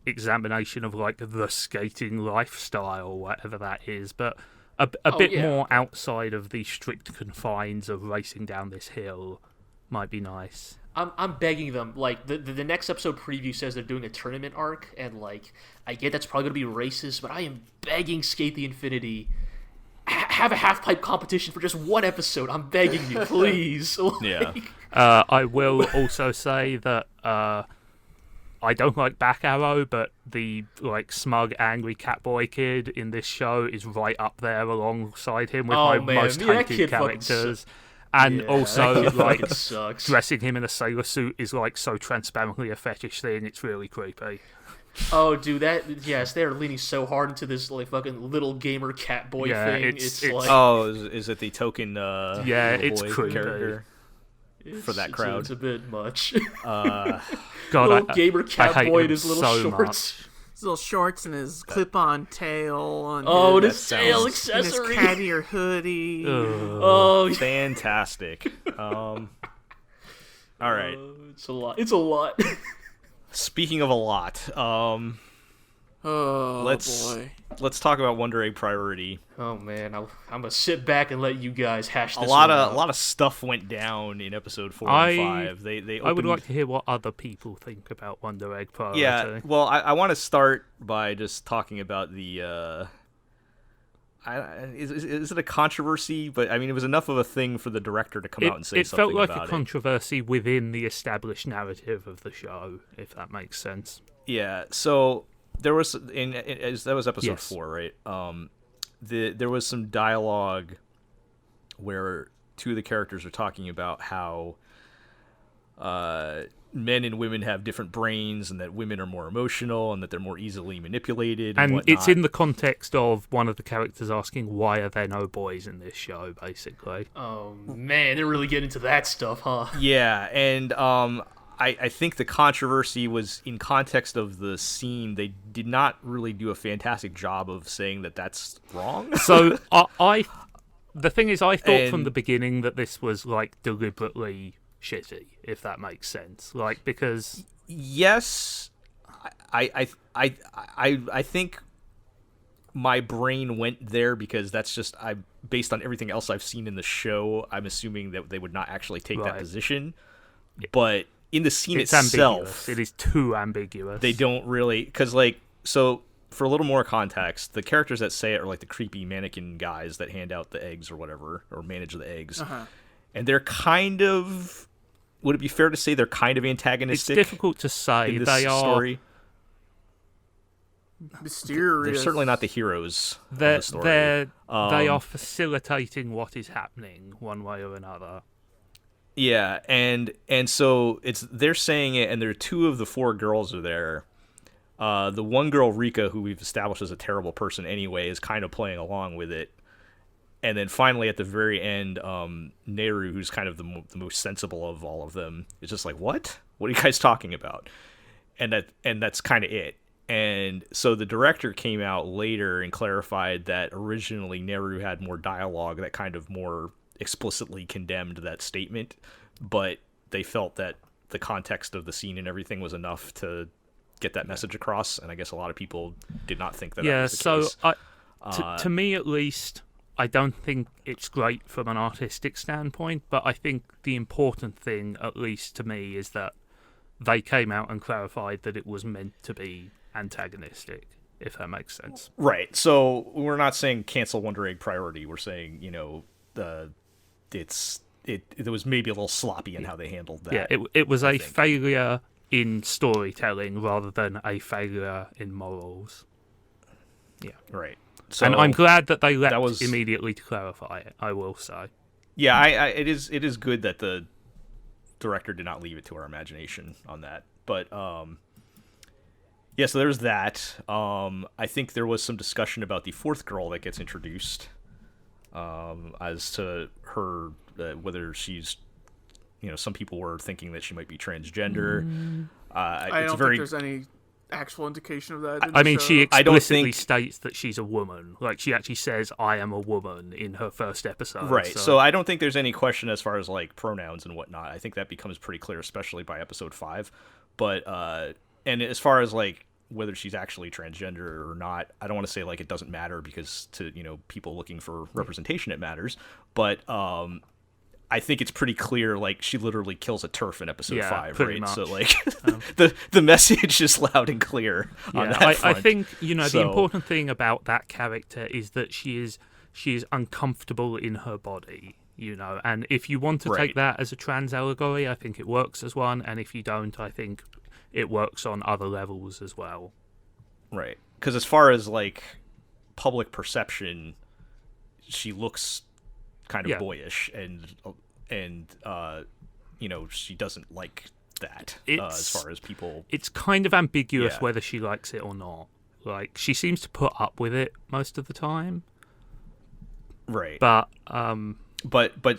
examination of, like, the skating lifestyle, whatever that is, but a bit more outside of the strict confines of racing down this hill might be nice. I'm begging them. Like, the next episode preview says they're doing a tournament arc, and, like, I get that's probably going to be racist, but I am begging SK8 the Infinity, have a half-pipe competition for just one episode. I'm begging you, please. Yeah. I will also say that I don't like Back Arrow, but the, like, smug, angry Catboy kid in this show is right up there alongside him with my most hated characters. And also, like, dressing him in a sailor suit is, like, so transparently a fetish thing, it's really creepy. Oh, dude, they're leaning so hard into this, like, fucking little gamer Catboy thing. It's like... Oh, is it the token it's creepy. Character for that crowd? It's a bit much. God, little gamer Catboy in his little shorts. Much. His little shorts and his clip-on tail. And his tail accessory. And his cat ear hoodie. Oh, fantastic. All right. It's a lot. Speaking of a lot, let's talk about Wonder Egg Priority. Oh man, I'm gonna sit back and let you guys hash this a lot of stuff went down in episode 4 and 5. They opened... I would like to hear what other people think about Wonder Egg Priority. Yeah, well, I want to start by just talking about the. Is it a controversy? But I mean, it was enough of a thing for the director to come out and say something about it. It felt like a controversy within the established narrative of the show, if that makes sense. Yeah. So there was that was episode 4, right? There was some dialogue where two of the characters are talking about how men and women have different brains, and that women are more emotional, and that they're more easily manipulated, and whatnot. It's in the context of one of the characters asking, "Why are there no boys in this show?" Basically. Oh man, they're really getting into that stuff, huh? Yeah, and I think the controversy was in context of the scene. They did not really do a fantastic job of saying that that's wrong. So the thing is, I thought from the beginning that this was like deliberately shitty, if that makes sense. Like, because yes, I think my brain went there because that's just based on everything else I've seen in the show. I'm assuming that they would not actually take that position, but in the scene itself, ambiguous. It is too ambiguous. They don't really, because like, so for a little more context, the characters that say it are like the creepy mannequin guys that hand out the eggs or whatever, or manage the eggs, and they're kind of. Would it be fair to say they're kind of antagonistic? It's difficult to say. In this they are story. Mysterious. They're certainly not the heroes. They of the story. They are facilitating what is happening one way or another. Yeah, and so they're saying it, and there are two of the four girls are there. The one girl, Rika, who we've established as a terrible person anyway, is kind of playing along with it. And then finally, at the very end, Neru, who's kind of the most sensible of all of them, is just like, "What? What are you guys talking about?" And that's kind of it. And so the director came out later and clarified that originally Neru had more dialogue that kind of more explicitly condemned that statement, but they felt that the context of the scene and everything was enough to get that message across. And I guess a lot of people did not think that. Yeah. That was the case. To me, at least, I don't think it's great from an artistic standpoint, but I think the important thing, at least to me, is that they came out and clarified that it was meant to be antagonistic, if that makes sense. Right. So we're not saying cancel Wonder Egg priority. We're saying, it was maybe a little sloppy in how they handled that. Yeah, it was a failure in storytelling rather than a failure in morals. Yeah. Right. So, and I'm glad that they leapt immediately to clarify it, I will say. Yeah, it is good that the director did not leave it to our imagination on that. But yeah, so there's that. I think there was some discussion about the fourth girl that gets introduced, as to her whether she's, some people were thinking that she might be transgender. I don't think there's any actual indication of that. I mean, she explicitly states that she's a woman. Like, she actually says, "I am a woman" in her first episode. Right. So I don't think there's any question as far as like pronouns and whatnot. I think that becomes pretty clear, especially by episode 5. But and as far as like whether she's actually transgender or not, I don't want to say like it doesn't matter, because to people looking for representation it matters. But I think it's pretty clear, like, she literally kills a TERF in episode 5, right? Much. So, like, the message is loud and clear on that front. I think, the important thing about that character is that she is uncomfortable in her body, and if you want to take that as a trans allegory, I think it works as one, and if you don't, I think it works on other levels as well. Right. Because as far as, like, public perception, she looks kind of boyish, and she doesn't like that as far as people. It's kind of ambiguous whether she likes it or not. Like, she seems to put up with it most of the time, right? But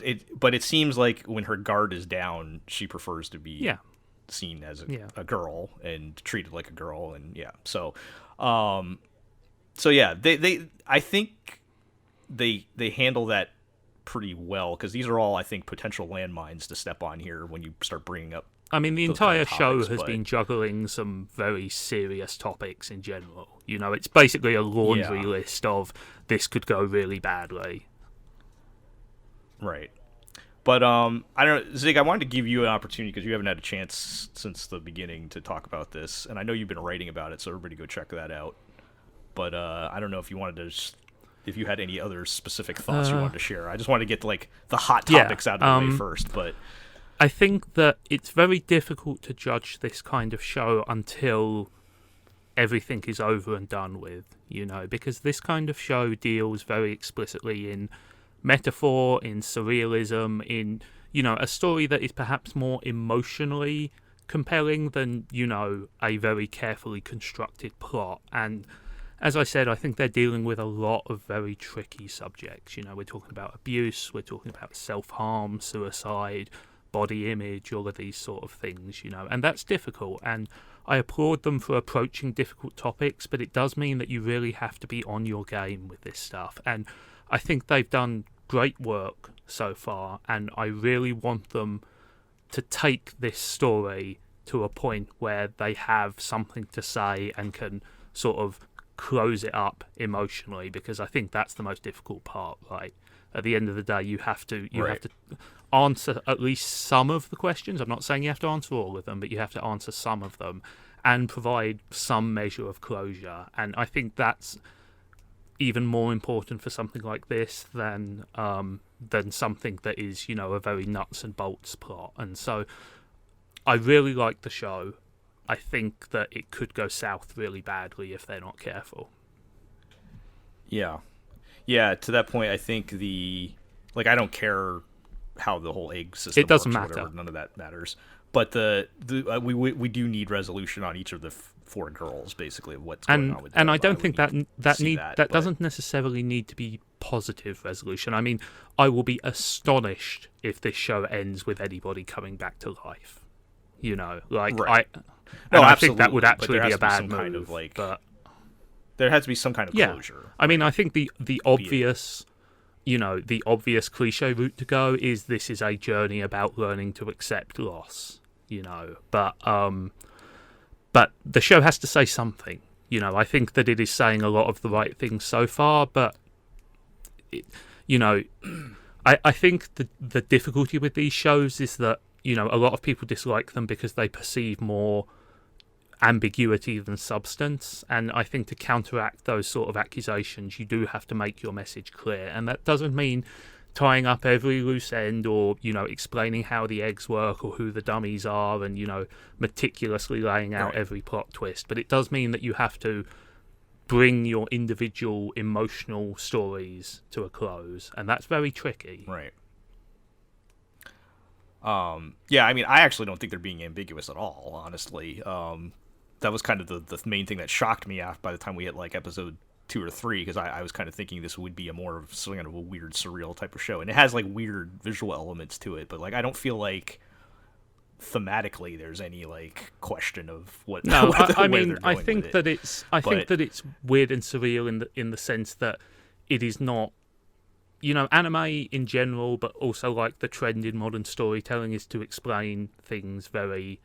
it seems like when her guard is down, she prefers to be seen as a girl and treated like a girl, and so they I think they handle that pretty well, because these are all, I think, potential landmines to step on here when you start bringing up. I mean, the entire show has been juggling some very serious topics in general. It's basically a laundry list of this could go really badly. Right. But I don't know, Zig, I wanted to give you an opportunity, because you haven't had a chance since the beginning to talk about this, and I know you've been writing about it, so everybody go check that out. But I don't know if you wanted to if you had any other specific thoughts you wanted to share. I just wanted to get like the hot topics out of the way first. But I think that it's very difficult to judge this kind of show until everything is over and done with, because this kind of show deals very explicitly in metaphor, in surrealism, in a story that is perhaps more emotionally compelling than, a very carefully constructed plot. And as I said, I think they're dealing with a lot of very tricky subjects. We're talking about abuse, we're talking about self-harm, suicide, body image, all of these sort of things, and that's difficult. And I applaud them for approaching difficult topics, but it does mean that you really have to be on your game with this stuff. And I think they've done great work so far, and I really want them to take this story to a point where they have something to say and can sort of close it up emotionally, because I think that's the most difficult part, right? At the end of the day, you have to answer at least some of the questions. I'm not saying you have to answer all of them, but you have to answer some of them and provide some measure of closure. And I think that's even more important for something like this than something that is, a very nuts and bolts plot. And so I really like the show. I think that it could go south really badly if they're not careful. Yeah, to that point, I think I don't care how the whole egg system it doesn't works, matter. Whatever, none of that matters. But we do need resolution on each of the four girls, basically, of what's going on with them. And I don't think that doesn't necessarily need to be positive resolution. I mean, I will be astonished if this show ends with anybody coming back to life. Right. I think that would actually be a bad move. But there has to be some kind of closure. I mean, I think the obvious, the obvious cliche route to go is this is a journey about learning to accept loss. But the show has to say something. I think that it is saying a lot of the right things so far, but I think the difficulty with these shows is that a lot of people dislike them because they perceive more ambiguity than substance, and I think to counteract those sort of accusations, you do have to make your message clear, and that doesn't mean tying up every loose end or explaining how the eggs work or who the dummies are and meticulously laying out every plot twist, but it does mean that you have to bring your individual emotional stories to a close, and that's very tricky. Right. I mean, I actually don't think they're being ambiguous at all, honestly. That was kind of the main thing that shocked me by the time we hit episode 2 or 3, because I was kind of thinking this would be a more of some kind of a weird, surreal type of show, and it has weird visual elements to it, but I don't feel like thematically there's any question of what. No, I think that it's weird and surreal in the sense that it is not. Anime in general, but also the trend in modern storytelling is to explain things very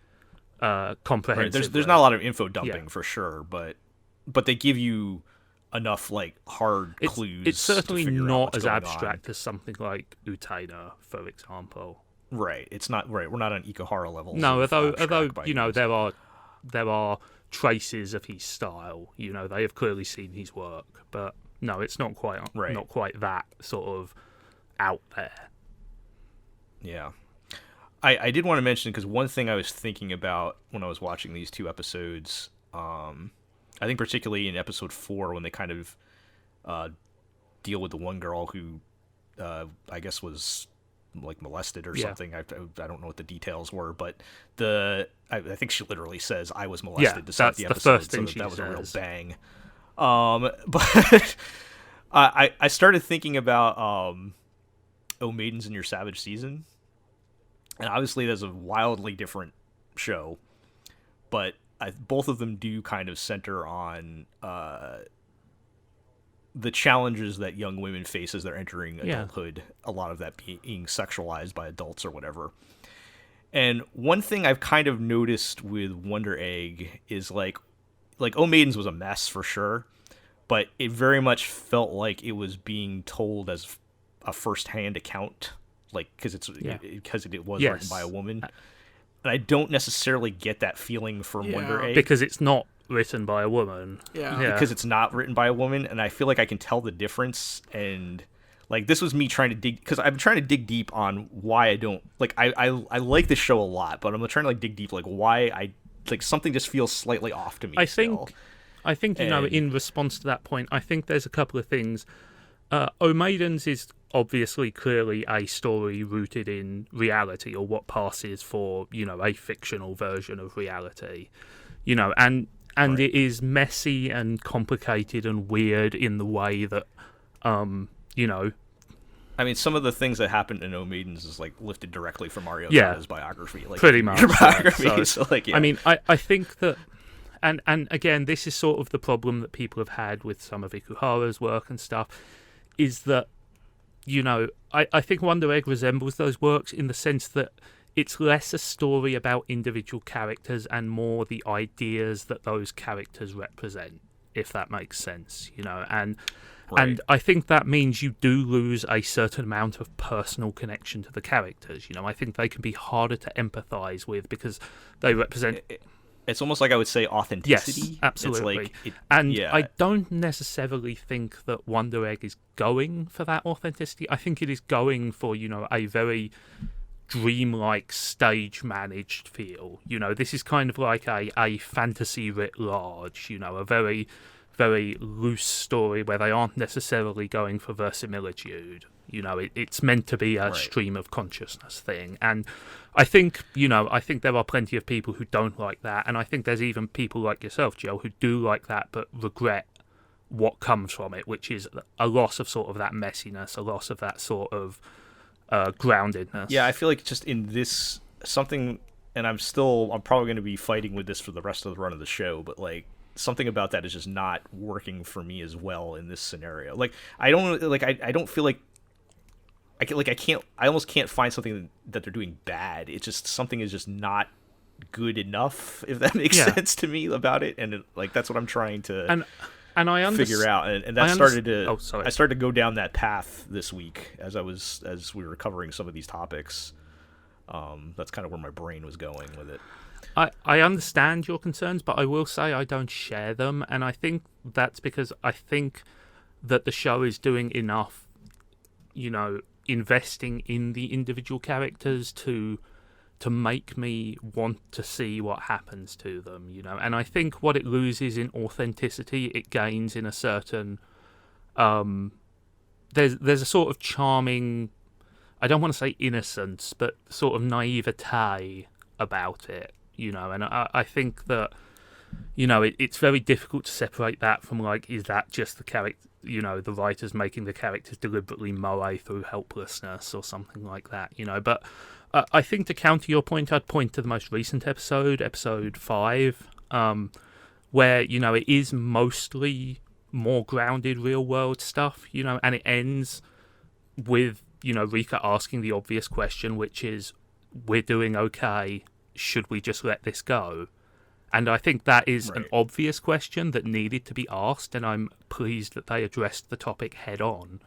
comprehensively. Right. There's not a lot of info dumping for sure, but they give you enough hard clues. It's certainly to not as abstract as something like Utena, for example. Right. It's not right. We're not on Ikuhara levels. No, although there are traces of his style. They have clearly seen his work, but. No, it's not quite that sort of out there. Yeah. I did want to mention, because one thing I was thinking about when I was watching these two episodes, I think particularly in episode 4 when they kind of deal with the one girl who I guess was molested or something. I don't know what the details were, but I think she literally says, "I was molested" to start the episode. The first thing that was says. A real bang. But I started thinking about Oh Maidens in Your Savage Season, and obviously that's a wildly different show, but both of them do kind of center on the challenges that young women face as they're entering adulthood, a lot of that being sexualized by adults or whatever. And one thing I've kind of noticed with Wonder Egg is Oh Maidens was a mess for sure, but it very much felt like it was being told as a first-hand account, because it was written by a woman. And I don't necessarily get that feeling from Wonder Egg. Because it's not written by a woman. Yeah. Because it's not written by a woman, and I feel like I can tell the difference. And this was me trying to dig, because I've been trying to dig deep on why I don't I like this show a lot, but I'm trying to dig deep why I. Something just feels slightly off to me. I think in response to that point, I think there's a couple of things. O Maidens is obviously clearly a story rooted in reality, or what passes for, a fictional version of reality, and Right. it is messy and complicated and weird in the way that, I mean, some of the things that happened in No Maidens is like lifted directly from Mario Yeah. Kata's biography, like pretty much. biography. Yeah. So, like, yeah. I mean, I think that, and again, this is sort of the problem that people have had with some of Ikuhara's work and stuff, is that, I think Wonder Egg resembles those works in the sense that it's less a story about individual characters and more the ideas that those characters represent, if that makes sense, and Right. And I think that means you do lose a certain amount of personal connection to the characters. I think they can be harder to empathise with because they represent... It's almost like I would say authenticity. Yes, absolutely. It's like, I don't necessarily think that Wonder Egg is going for that authenticity. I think it is going for, a very dreamlike, stage-managed feel. This is kind of like a fantasy writ large, a very... very loose story where they aren't necessarily going for verisimilitude. It's meant to be a stream of consciousness thing. And I think, there are plenty of people who don't like that. And I think there's even people like yourself, Joe, who do like that but regret what comes from it, which is a loss of sort of that messiness, a loss of that sort of groundedness. Yeah, I feel like just in this, something, and I'm probably going to be fighting with this for the rest of the run of the show, but like, something about that is just not working for me as well in this scenario. Like, I don't feel like I almost can't find something that they're doing bad. It's just something is just not good enough, if that makes sense to me about it. And that's what I'm trying to and figure out. And that started to I started to go down that path this week as we were covering some of these topics. That's kind of where my brain was going with it. I understand your concerns, but I will say I don't share them, and I think that's because I think that the show is doing enough, investing in the individual characters to make me want to see what happens to them, and I think what it loses in authenticity, it gains in a certain, there's a sort of charming, I don't want to say innocence, but sort of naivete about it. And I think that, it's very difficult to separate that from, like, is that just the character, the writers making the characters deliberately moe through helplessness or something like that, But I think to counter your point, I'd point to the most recent episode 5, where, it is mostly more grounded real-world stuff, and it ends with, Rika asking the obvious question, which is, we're doing okay, should we just let this go? And I think that is an obvious question that needed to be asked, and I'm pleased that they addressed the topic head on.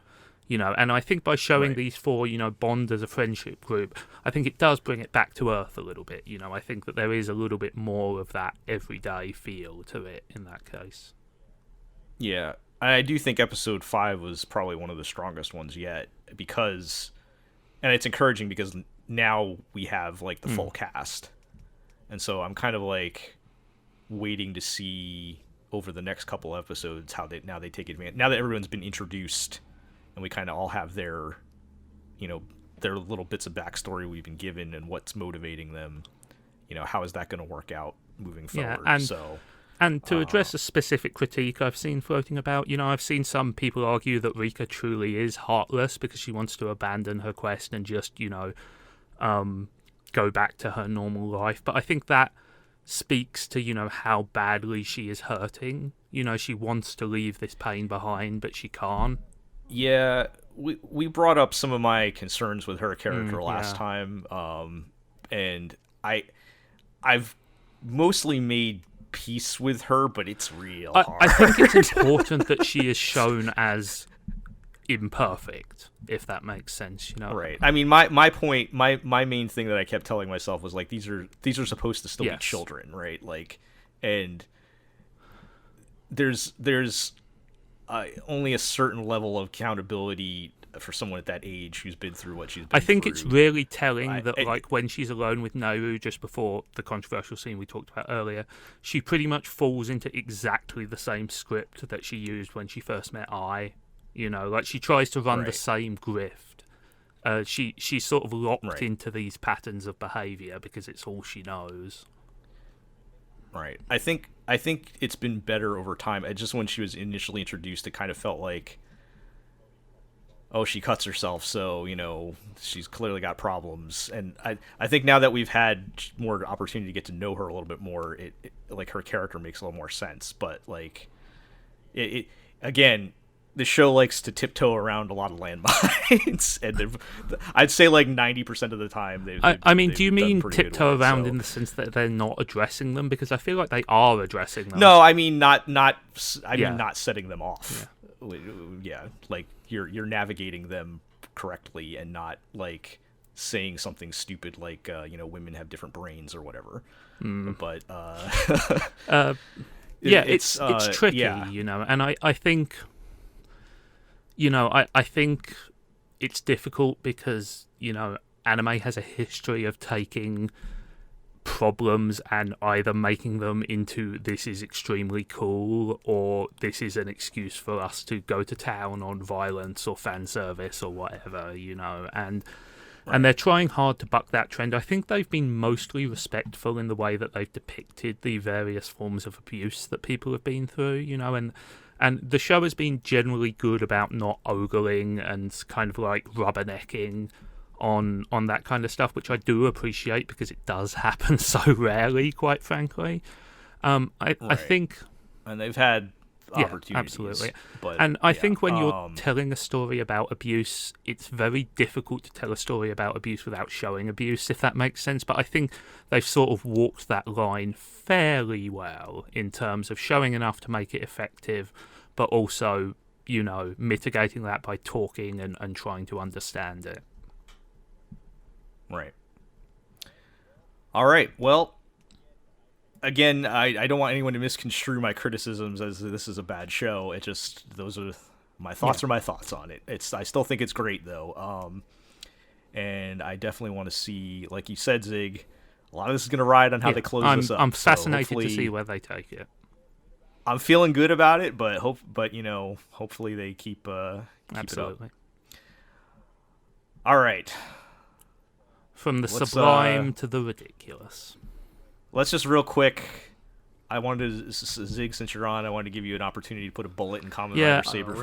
And I think by showing these four, bond as a friendship group, I think it does bring it back to earth a little bit. I think that there is a little bit more of that everyday feel to it in that case. Yeah, I do think episode 5 was probably one of the strongest ones yet, because, and it's encouraging because now we have like the full cast. And so I'm kind of like waiting to see over the next couple episodes how they take advantage. Now that everyone's been introduced and we kind of all have their little bits of backstory we've been given and what's motivating them, how is that going to work out moving forward? Yeah, and to address a specific critique I've seen floating about, I've seen some people argue that Rika truly is heartless because she wants to abandon her quest and just, go back to her normal life. But I think that speaks to, how badly she is hurting. She wants to leave this pain behind, but she can't. Yeah, we brought up some of my concerns with her character last time, and I've mostly made peace with her, but it's real hard. I think it's important that she is shown as imperfect, if that makes sense, Right. I mean, my point, my main thing that I kept telling myself was like, these are supposed to still be children, right? Like, and there's only a certain level of accountability for someone at that age who's been through what she's been I think through. It's really telling that like when she's alone with Naru just before the controversial scene we talked about earlier, she pretty much falls into exactly the same script that she used when she first met Ai. You know, like she tries to run the Right. same grift. She's sort of locked Right. into these patterns of behavior because it's all she knows. Right. I think it's been better over time. Just when she was initially introduced, it kind of felt like, oh, she cuts herself, so, you know, she's clearly got problems. And I think now that we've had more opportunity to get to know her a little bit more, it like her character makes a little more sense. But like, it again, the show likes to tiptoe around a lot of landmines, and I'd say like 90% of the time they've. I mean, they've do you done mean pretty good tiptoe work, around so. in the sense that they're not addressing them? Because I feel like they are addressing them. No, I mean not. I Yeah. mean not setting them off. Yeah, like you're navigating them correctly and not like saying something stupid like you know, women have different brains or whatever. But yeah, it's tricky, yeah. you know, and I think, you know, I think it's difficult because, you know, anime has a history of taking problems and either making them into this is extremely cool or this is an excuse for us to go to town on violence or fan service or whatever, you know, and they're trying hard to buck that trend. I think they've been mostly respectful in the way that they've depicted the various forms of abuse that people have been through, you know, and the show has been generally good about not ogling and kind of like rubbernecking on that kind of stuff, which I do appreciate because it does happen so rarely, quite frankly. I think, and they've had opportunities. Yeah, absolutely. But, and I think when you're telling a story about abuse, it's very difficult to tell a story about abuse without showing abuse, if that makes sense. But I think they've sort of walked that line fairly well in terms of showing enough to make it effective, but also, you know, mitigating that by talking and trying to understand it. Right. All right. Well, again, I don't want anyone to misconstrue my criticisms as this is a bad show. It just, those are my thoughts. Are my thoughts on it. I still think it's great though. And I definitely want to see, like you said, Zig, a lot of this is going to ride on how they close this up. I'm fascinated to see where they take it. I'm feeling good about it, but you know, hopefully they keep Absolutely. it up. All right. From the sublime to the ridiculous. Let's just real quick. I wanted to, Zig, since you're on, I wanted to give you an opportunity to put a bullet in Kamen Rider Saber for good.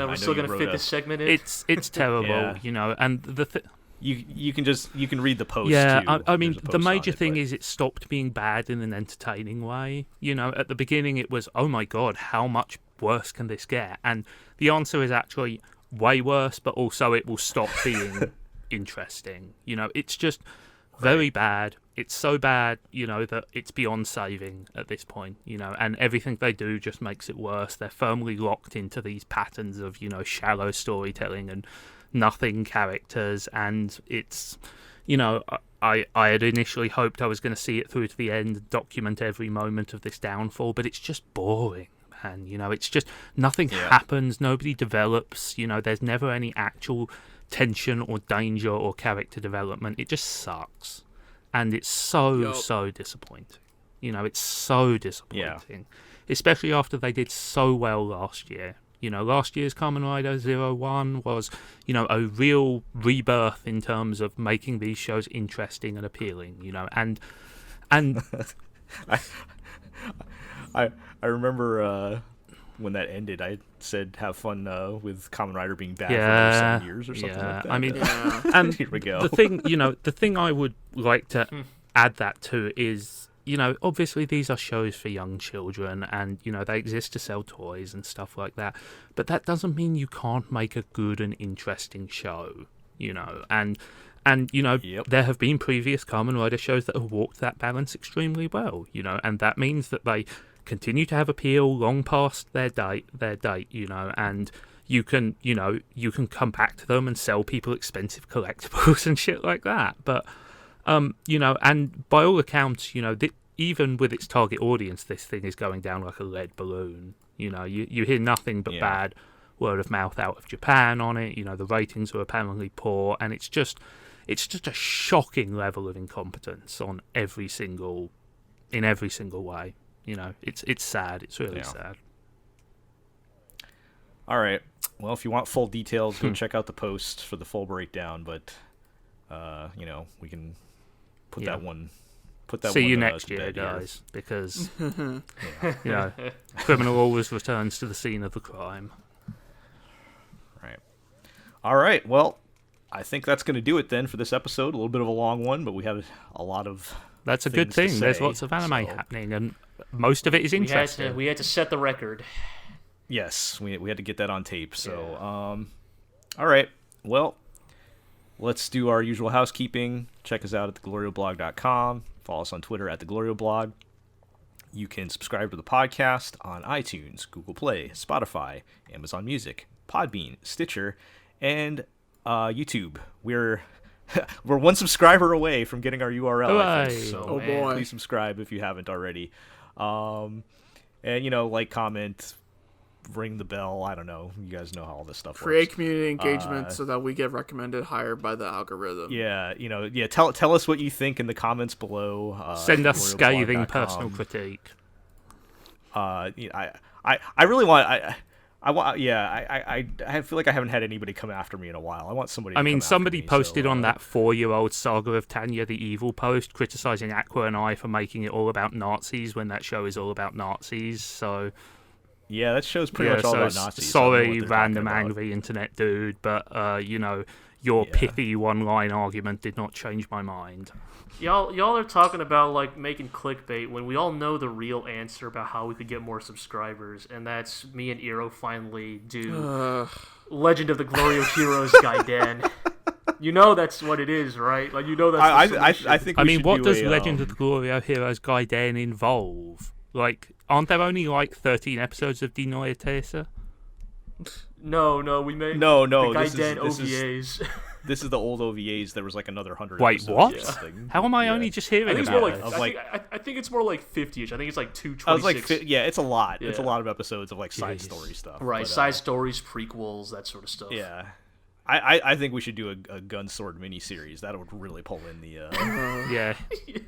We're still gonna fit this segment in. It's terrible, you know, and you can read the post. Yeah, too. I mean, the major thing but... is it stopped being bad in an entertaining way. You know, at the beginning it was, oh my god, how much worse can this get? And the answer is actually way worse, but also it will stop being interesting. You know, it's just very bad. It's so bad, you know, that it's beyond saving at this point, you know, and everything they do just makes it worse. They're firmly locked into these patterns of, you know, shallow storytelling and nothing characters, and it's, you know, I had initially hoped I was going to see it through to the end and document every moment of this downfall, but it's just boring, man. You know, it's just nothing happens, nobody develops, you know, there's never any actual tension or danger or character development. It just sucks, and it's so disappointing. You know, it's so disappointing, especially after they did so well last year. You know, last year's Kamen Rider 01 was, you know, a real rebirth in terms of making these shows interesting and appealing, you know, and I remember when that ended, I said have fun with Kamen Rider being bad for another 7 years or something like that. I mean, and here we go. the thing I would like to add that to is, you know, obviously these are shows for young children and, you know, they exist to sell toys and stuff like that. But that doesn't mean you can't make a good and interesting show, you know. And you know, there have been previous Kamen Rider shows that have walked that balance extremely well, you know, and that means that they continue to have appeal long past their date, you know, and you can come back to them and sell people expensive collectibles and shit like that. But you know, and by all accounts, you know, even with its target audience, this thing is going down like a lead balloon. You know, you hear nothing but bad word of mouth out of Japan on it. You know, the ratings are apparently poor, and it's just a shocking level of incompetence in every single way. You know, it's sad. It's really sad. All right. well, if you want full details, go check out the post for the full breakdown. But we can put that one. See you next year, guys, because criminal always returns to the scene of the crime. Right. All right. Well, I think that's going to do it then for this episode. A little bit of a long one, but we have a lot of. That's a good thing. There's lots of anime happening, and most of it is interesting. We had to set the record. Yes, we had to get that on tape. So, all right. Well, let's do our usual housekeeping. Check us out at theglorioblog.com. Follow us on Twitter at theglorioblog. You can subscribe to the podcast on iTunes, Google Play, Spotify, Amazon Music, Podbean, Stitcher, and YouTube. We're one subscriber away from getting our URL. I think. So boy. Please subscribe if you haven't already. And like, comment, ring the bell. I don't know. You guys know how all this stuff Create works. community engagement so that we get recommended higher by the algorithm. Tell us what you think in the comments below. Send us scathing personal critique. I really want. I feel like I haven't had anybody come after me in a while. I want somebody. I mean, somebody posted on that 4-year-old Saga of Tanya the Evil post criticizing Aqua and I for making it all about Nazis when that show is all about Nazis. So. Yeah, that show's pretty much all about Nazis. Sorry, random angry internet dude, but your pithy one-line argument did not change my mind. Y'all are talking about like making clickbait when we all know the real answer about how we could get more subscribers, and that's me and Eero finally do Legend of the GLORIO Heroes Gaiden. You know that's what it is, right? Like that's. I think. What does Legend of the GLORIO Heroes Gaiden involve? Like, aren't there only like 13 episodes of Die Neue These? No, we made the Gaiden OVAs. This is the old OVAs. There was like another 100. Wait, what? Yeah. How am I only just hearing about it? I think it's more like 50ish. I think it's like 226. It's a lot. Yeah. It's a lot of episodes of like side story stuff. Right, side stories, prequels, that sort of stuff. Yeah. I think we should do a gun sword miniseries. That would really pull in the.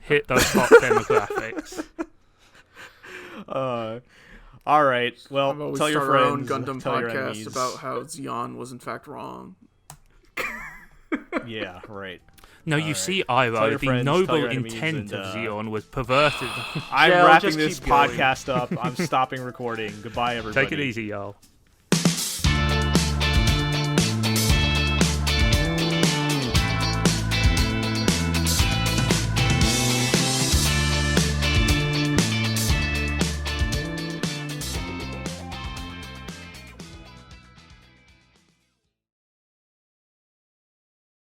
Hit those hot demographics. All right. Well, tell your friends. Our own Gundam podcast about how Zeon was in fact wrong. Yeah, right. No, you see, Iroh, the noble intent of Zeon was perverted. I'm wrapping this podcast up. I'm stopping recording. Goodbye, everybody. Take it easy, y'all.